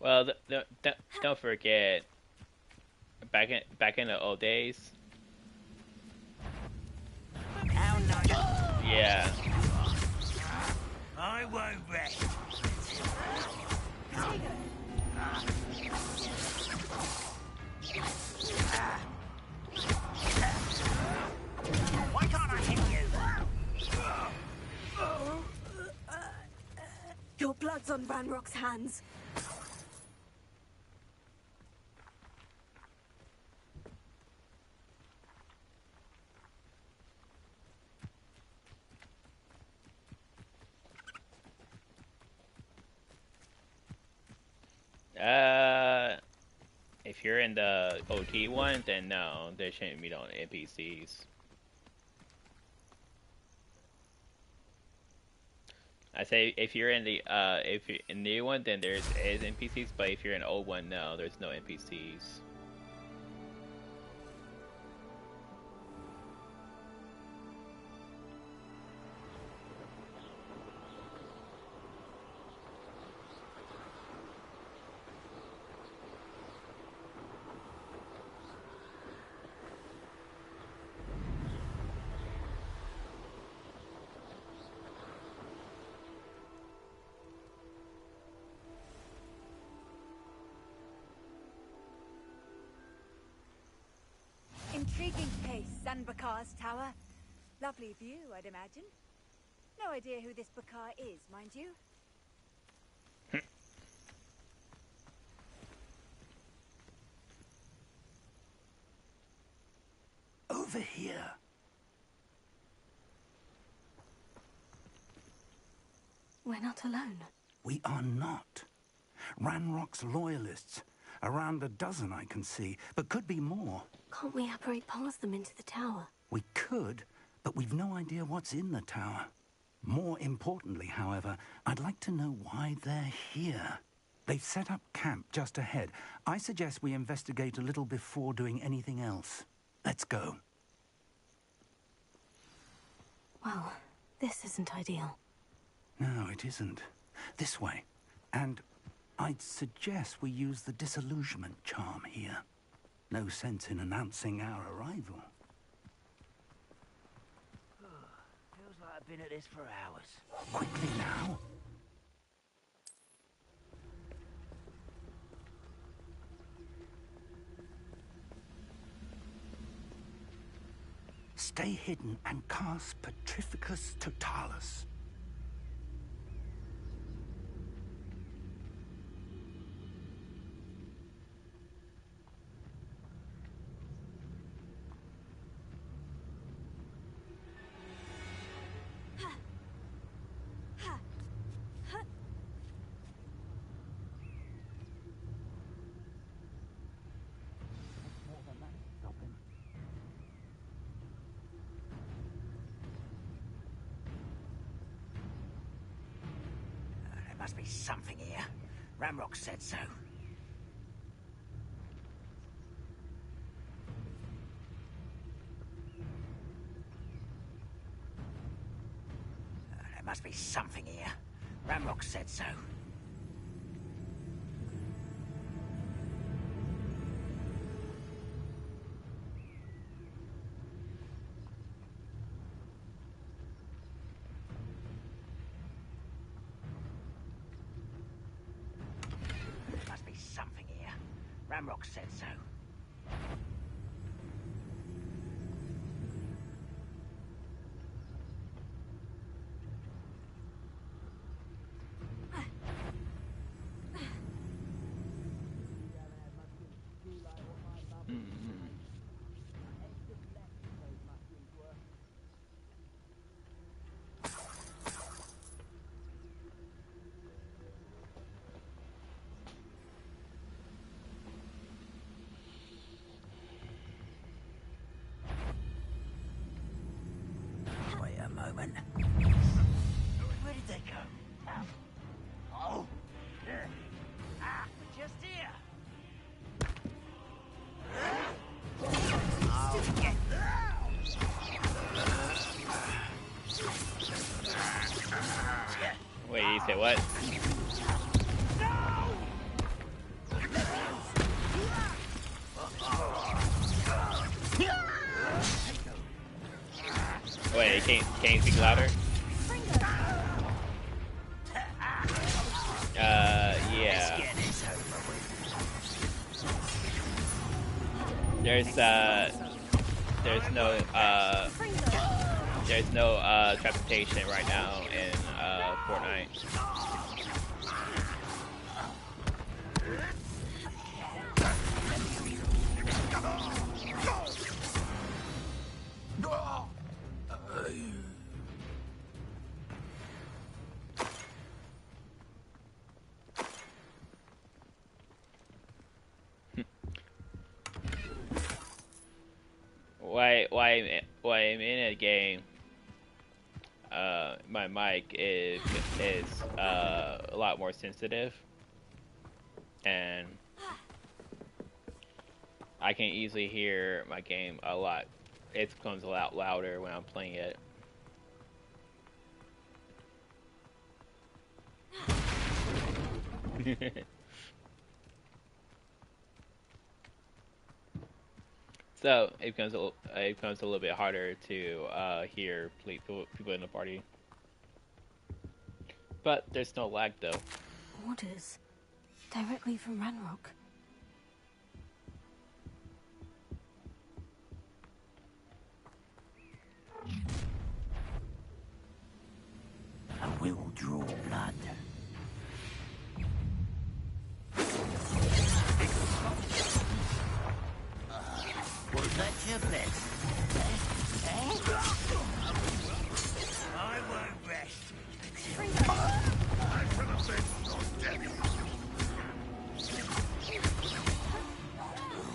Well, don't forget, back in the old days. Yeah. I won't rest. Why can't I hit you? Your blood's on Ranrock's hands. If you're in the OT one, then no, there shouldn't be no NPCs. I say if you're in the if you're in the new one, then is NPCs, but if you're in the old one, no, there's no NPCs. Intriguing place, Sanbakar's tower. Lovely view, I'd imagine. No idea who this Bakar is, mind you. Over here. We're not alone. We are not. Ranrock's loyalists. Around a dozen I can see, but could be more. Can't we apparate past them into the tower? We could, but we've no idea what's in the tower. More importantly, however, I'd like to know why they're here. They've set up camp just ahead. I suggest we investigate a little before doing anything else. Let's go. Well, this isn't ideal. No, it isn't. This way. And I'd suggest we use the disillusionment charm here. No sense in announcing our arrival. Feels like I've been at this for hours. Quickly now. Stay hidden and cast Petrificus Totalis. There must be something here. Ramrock said so. There must be something here. Ramrock said so. There must be something here. Ramrock said so. Wait a moment. Where did they go? Oh! Ah! Just here! Wait, you say what? Wait, can you speak louder? Yeah. There's no transportation right now in Fortnite. Why I'm in a game, my mic is a lot more sensitive, and I can easily hear my game a lot. It becomes a lot louder when I'm playing it. So it becomes a little bit harder to hear people in the party. But there's no lag though. Orders directly from Ranrock. I will draw blood. Was that your best? I won't rest. I should have been not dead.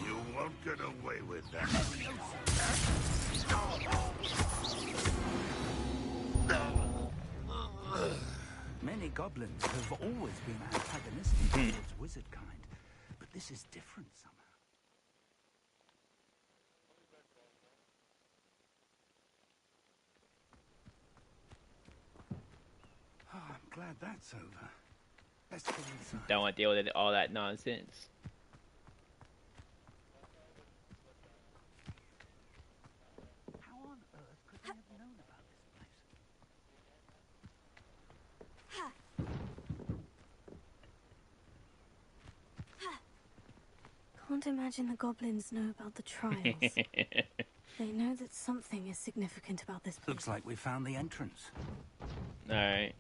You won't get away with that. Many goblins have always been antagonistic towards wizard kind, but this is different somehow. Oh, I'm glad that's over. Let's go inside. Don't want to deal with all that nonsense. How on earth could they have known about this place? Can't imagine the goblins know about the trials. They know that something is significant about this place. Looks like we found the entrance. Alright.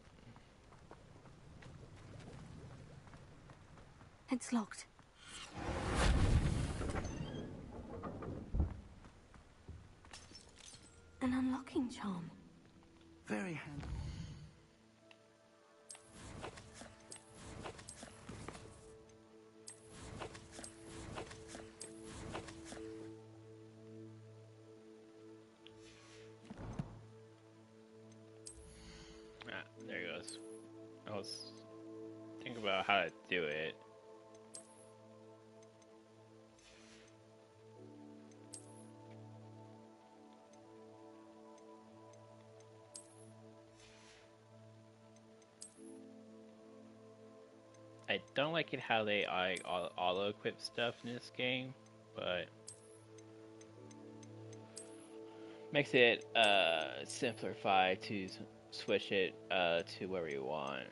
It's locked. An unlocking charm. Very handy. There he goes. I was thinking about how to do it. I don't like it how they auto-equip stuff in this game, but makes it simplified to switch it to wherever you want.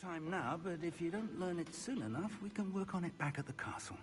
Time now, but if you don't learn it soon enough, we can work on it back at the castle.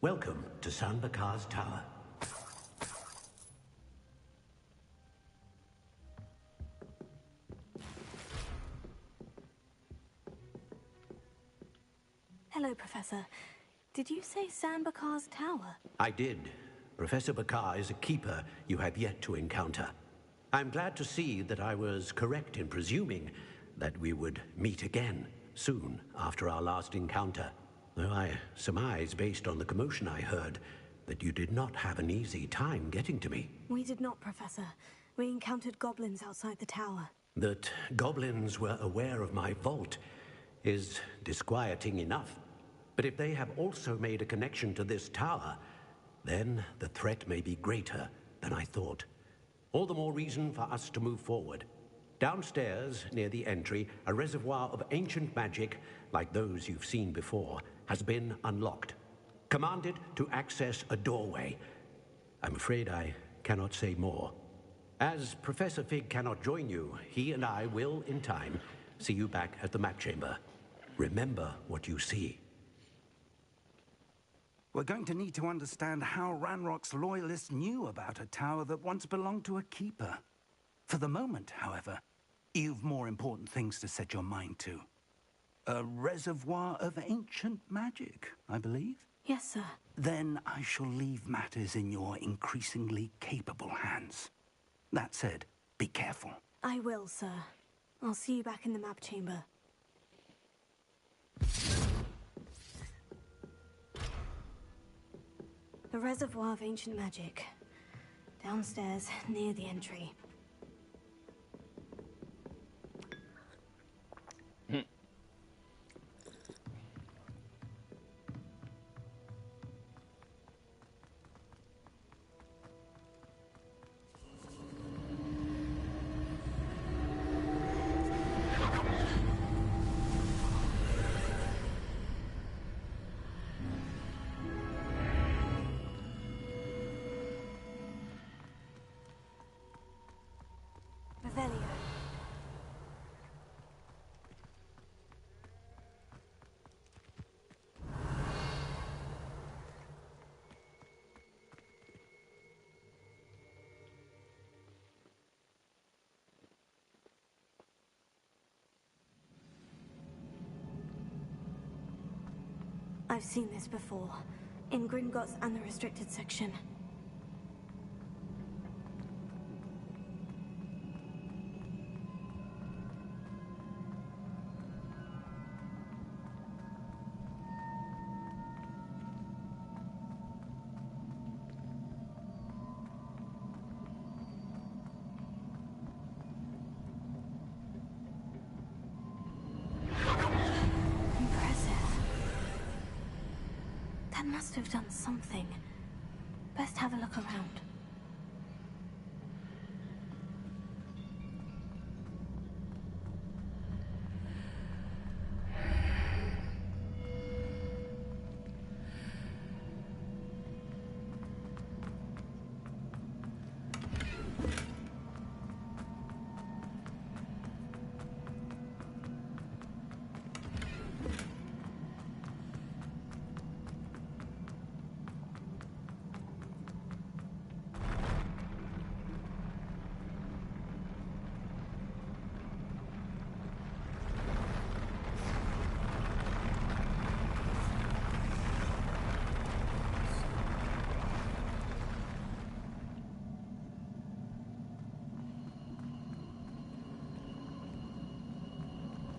Welcome to Sanbakar's Tower. Hello, Professor. Did you say Sanbakar's Tower? I did. Professor Bakar is a keeper you have yet to encounter. I'm glad to see that I was correct in presuming that we would meet again soon after our last encounter. Though I surmise, based on the commotion I heard, that you did not have an easy time getting to me. We did not, Professor. We encountered goblins outside the tower. That goblins were aware of my vault is disquieting enough. But if they have also made a connection to this tower, then the threat may be greater than I thought. All the more reason for us to move forward. Downstairs, near the entry, a reservoir of ancient magic, like those you've seen before, has been unlocked. Commanded to access a doorway. I'm afraid I cannot say more. As Professor Fig cannot join you, he and I will, in time, see you back at the map chamber. Remember what you see. We're going to need to understand how Ranrock's loyalists knew about a tower that once belonged to a keeper. For the moment, however, you've more important things to set your mind to. A reservoir of ancient magic, I believe? Yes, sir. Then I shall leave matters in your increasingly capable hands. That said, be careful. I will, sir. I'll see you back in the map chamber. The reservoir of ancient magic. Downstairs, near the entry. I've seen this before. In Gringotts and the restricted section. That must have done something. Best have a look around.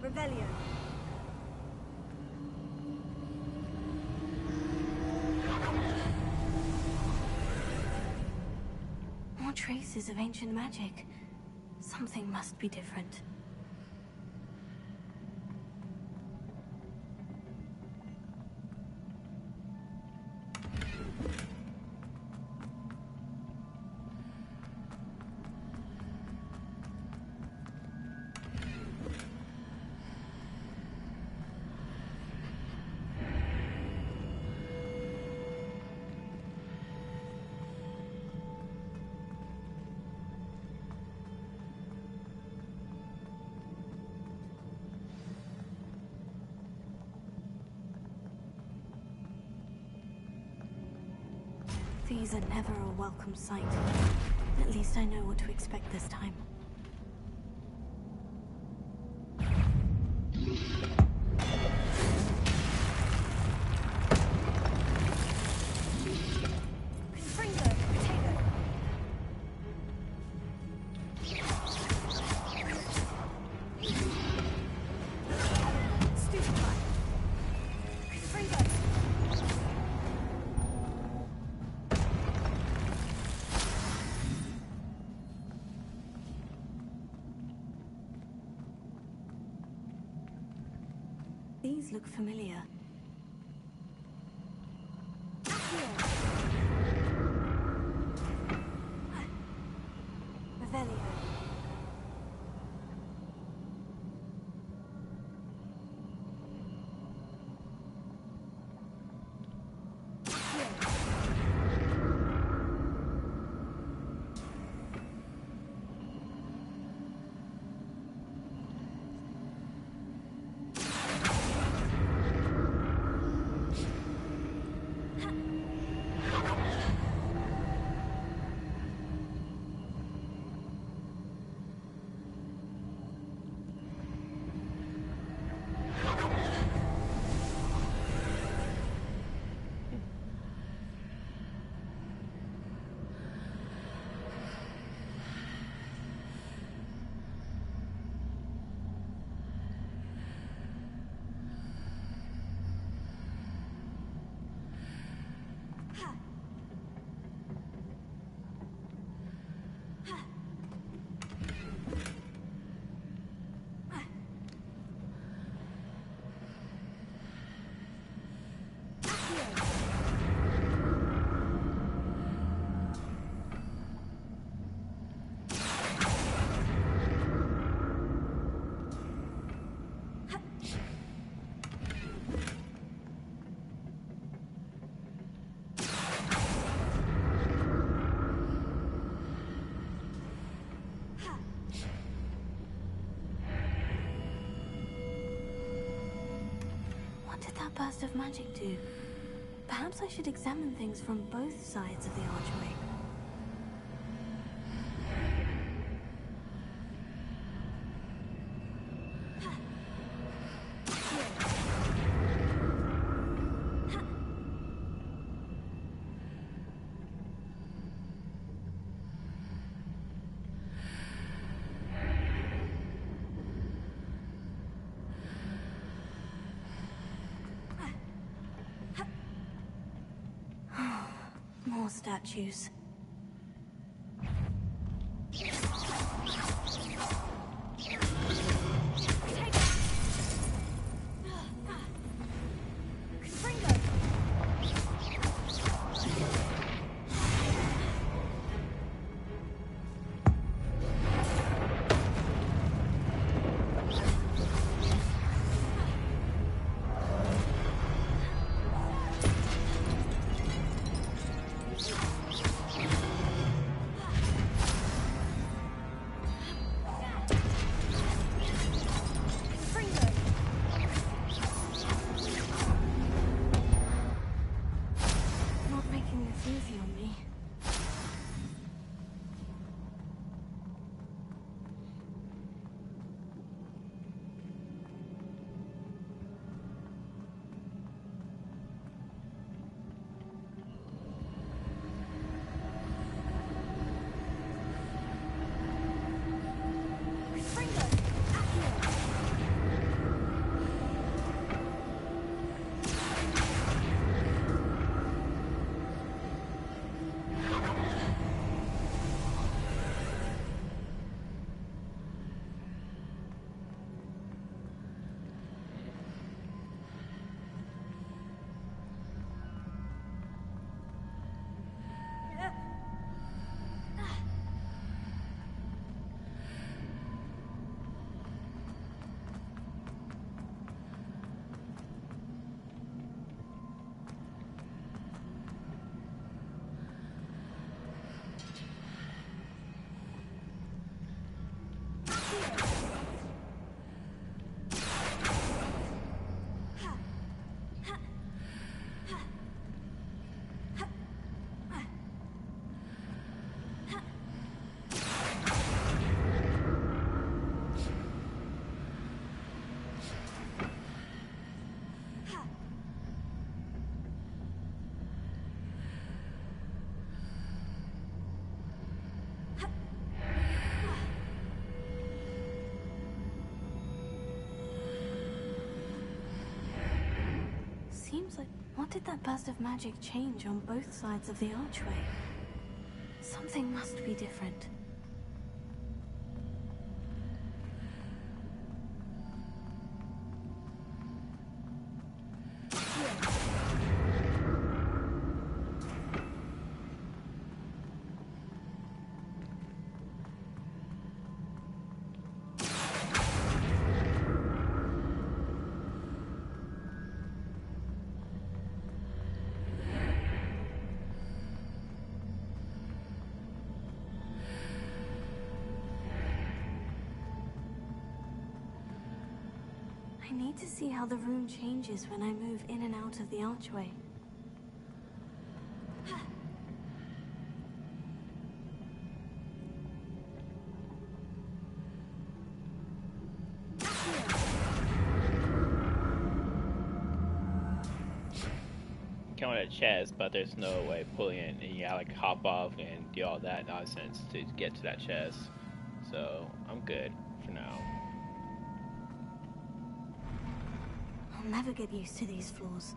Revelio. More traces of ancient magic. Something must be different. These are never a welcome sight. At least I know what to expect this time. These look familiar. Revelio. What did that burst of magic do? Perhaps I should examine things from both sides of the archway. more statues. Seems like... What did that burst of magic change on both sides of the archway? Something must be different. I need to see how the room changes when I move in and out of the archway. Count a chest, but there's no way pulling it, and you gotta like hop off and do all that nonsense to get to that chest. So I'm good for now. I'll never get used to these floors.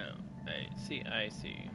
No, I see.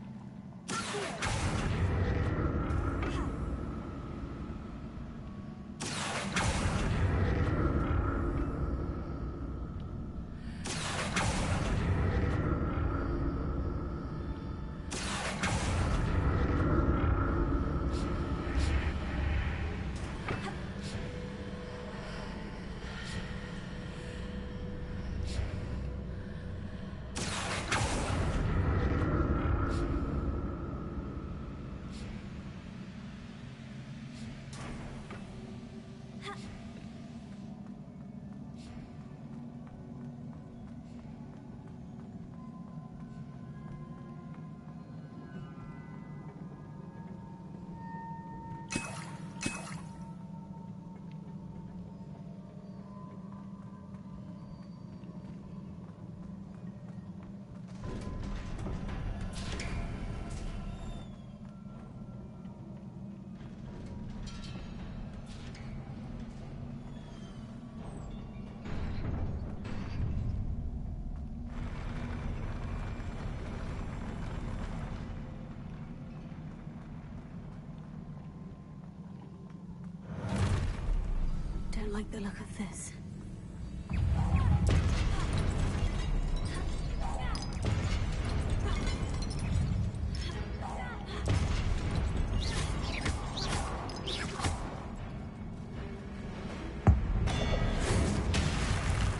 Don't like the look of this.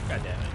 God damn it.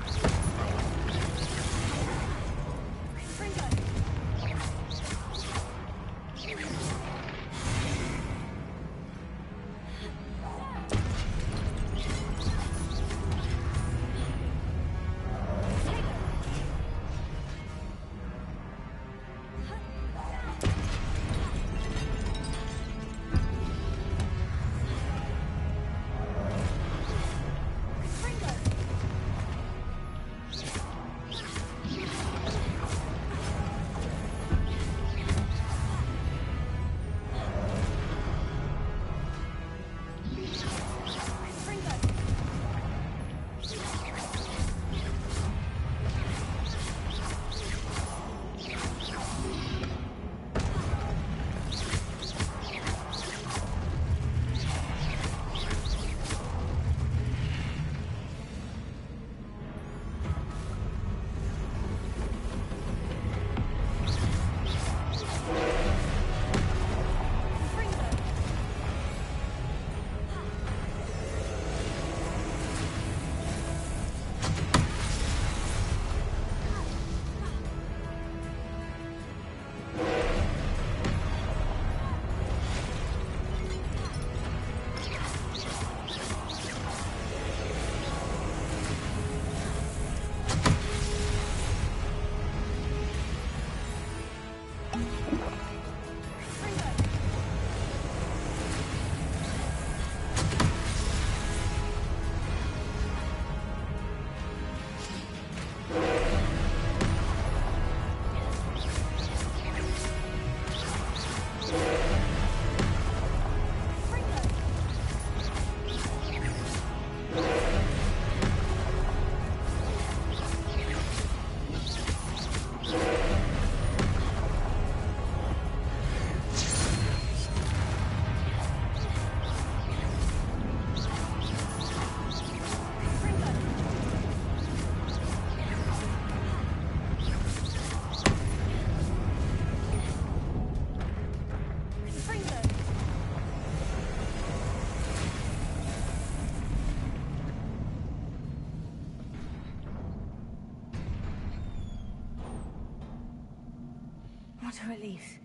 What a relief.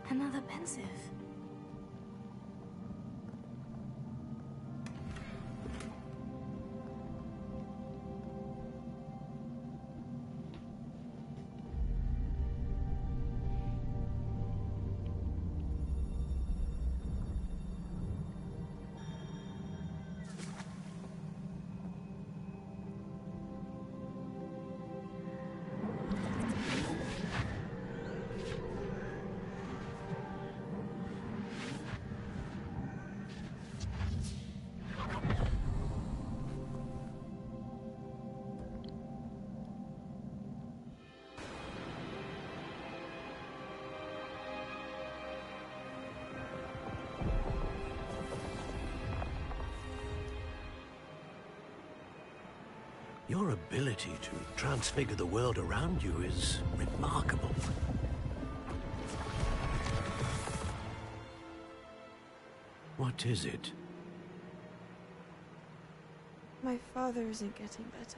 Another pensive. Your ability to transfigure the world around you is remarkable. What is it? My father isn't getting better.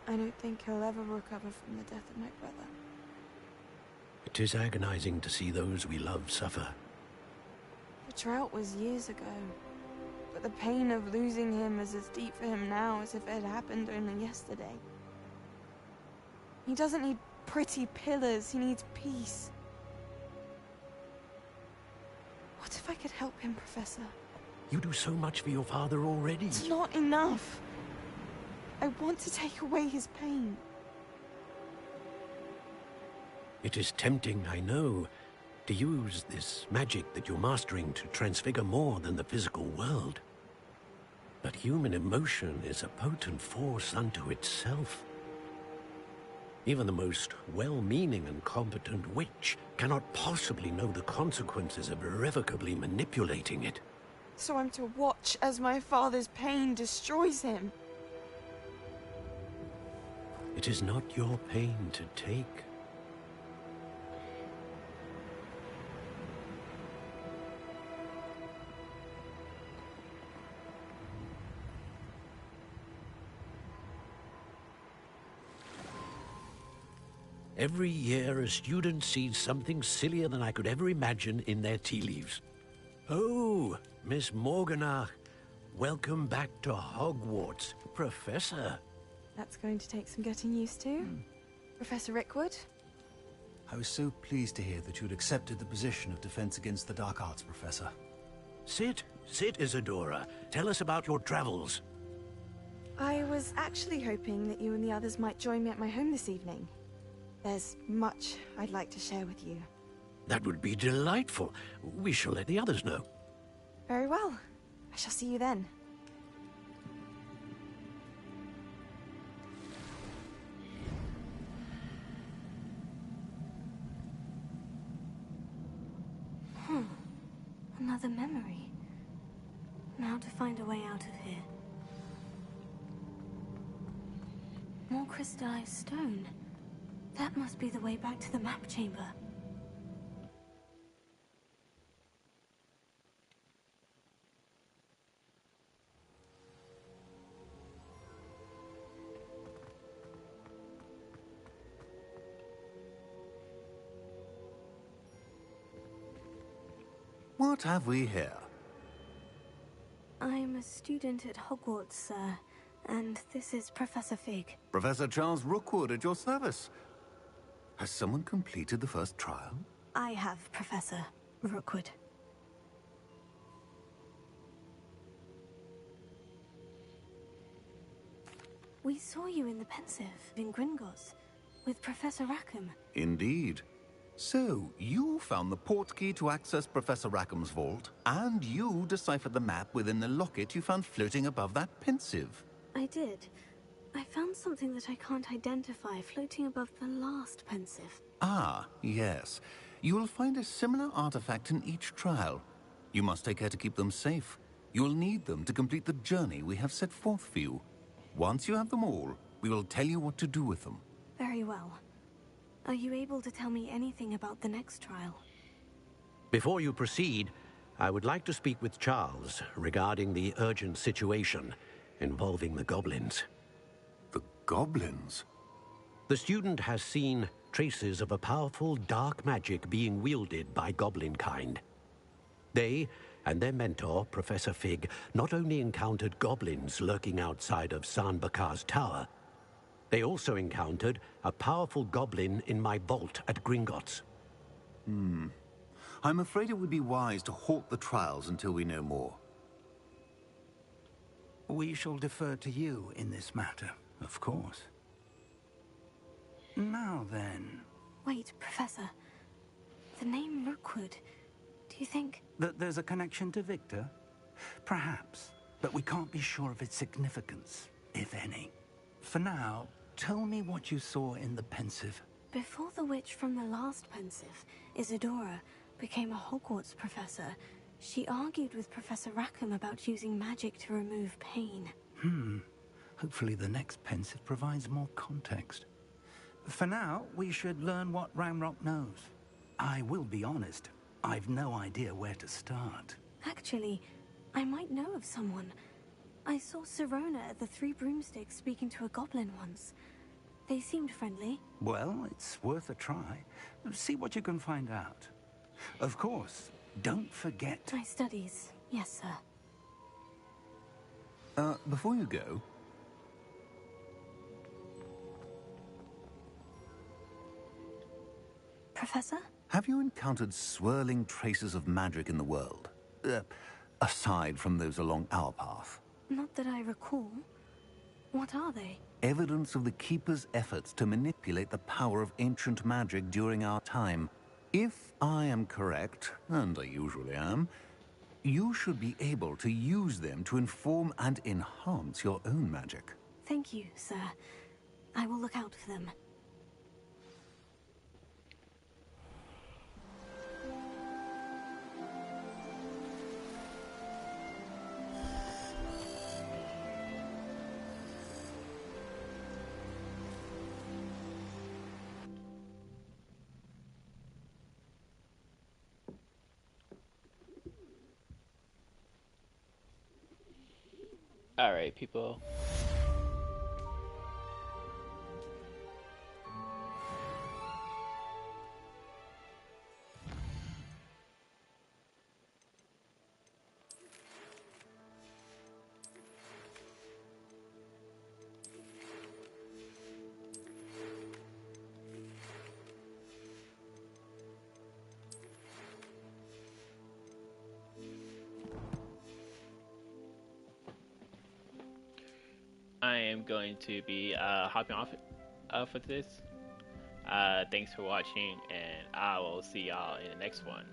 I don't think he'll ever recover from the death of my brother. It is agonizing to see those we love suffer. The drought was years ago, but the pain of losing him is as deep for him now as if it had happened only yesterday. He doesn't need pretty pillars, he needs peace. What if I could help him, Professor? You do so much for your father already. It's not enough. I want to take away his pain. It is tempting, I know, to use this magic that you're mastering to transfigure more than the physical world. But human emotion is a potent force unto itself. Even the most well-meaning and competent witch cannot possibly know the consequences of irrevocably manipulating it. So I'm to watch as my father's pain destroys him. It is not your pain to take. Every year, a student sees something sillier than I could ever imagine in their tea leaves. Oh, Miss Morganach, welcome back to Hogwarts, Professor. That's going to take some getting used to. Professor Rickwood? I was so pleased to hear that you'd accepted the position of Defense Against the Dark Arts, Professor. Sit, Isadora. Tell us about your travels. I was actually hoping that you and the others might join me at my home this evening. There's much I'd like to share with you. That would be delightful. We shall let the others know. Very well. I shall see you then. Another memory. Now to find a way out of here. More crystallized stone. That must be the way back to the map chamber. What have we here? I'm a student at Hogwarts, sir, and this is Professor Fig. Professor Charles Rookwood at your service. Has someone completed the first trial? I have, Professor Rookwood. We saw you in the Pensive in Gringotts with Professor Rackham. Indeed. So, you found the portkey to access Professor Rackham's vault, and you deciphered the map within the locket you found floating above that Pensive. I did. I found something that I can't identify floating above the last Pensive. Ah, yes. You will find a similar artifact in each trial. You must take care to keep them safe. You will need them to complete the journey we have set forth for you. Once you have them all, we will tell you what to do with them. Very well. Are you able to tell me anything about the next trial? Before you proceed, I would like to speak with Charles regarding the urgent situation involving the goblins. The goblins? The student has seen traces of a powerful dark magic being wielded by goblin kind. They and their mentor, Professor Fig, not only encountered goblins lurking outside of San Bakar's tower, they also encountered a powerful goblin in my vault at Gringotts. I'm afraid it would be wise to halt the trials until we know more. We shall defer to you in this matter, of course. Now then... Wait, Professor. The name Rookwood. Do you think... that there's a connection to Victor? Perhaps, but we can't be sure of its significance, if any. For now, tell me what you saw in the Pensive. Before the witch from the last Pensive, Isadora, became a Hogwarts professor, she argued with Professor Rackham about using magic to remove pain. Hopefully the next pensive provides more context. For now, we should learn what Ranrock knows. I will be honest, I've no idea where to start. Actually, I might know of someone. I saw Sirona at the Three Broomsticks speaking to a goblin once. They seemed friendly. Well, it's worth a try. See what you can find out. Of course, don't forget... My studies. Yes, sir. Before you go... Professor? Have you encountered swirling traces of magic in the world? Aside from those along our path? Not that I recall. What are they? Evidence of the Keeper's efforts to manipulate the power of ancient magic during our time. If I am correct, and I usually am, you should be able to use them to inform and enhance your own magic. Thank you, sir. I will look out for them. Alright, people. I am going to be hopping off for this. Thanks for watching, and I will see y'all in the next one.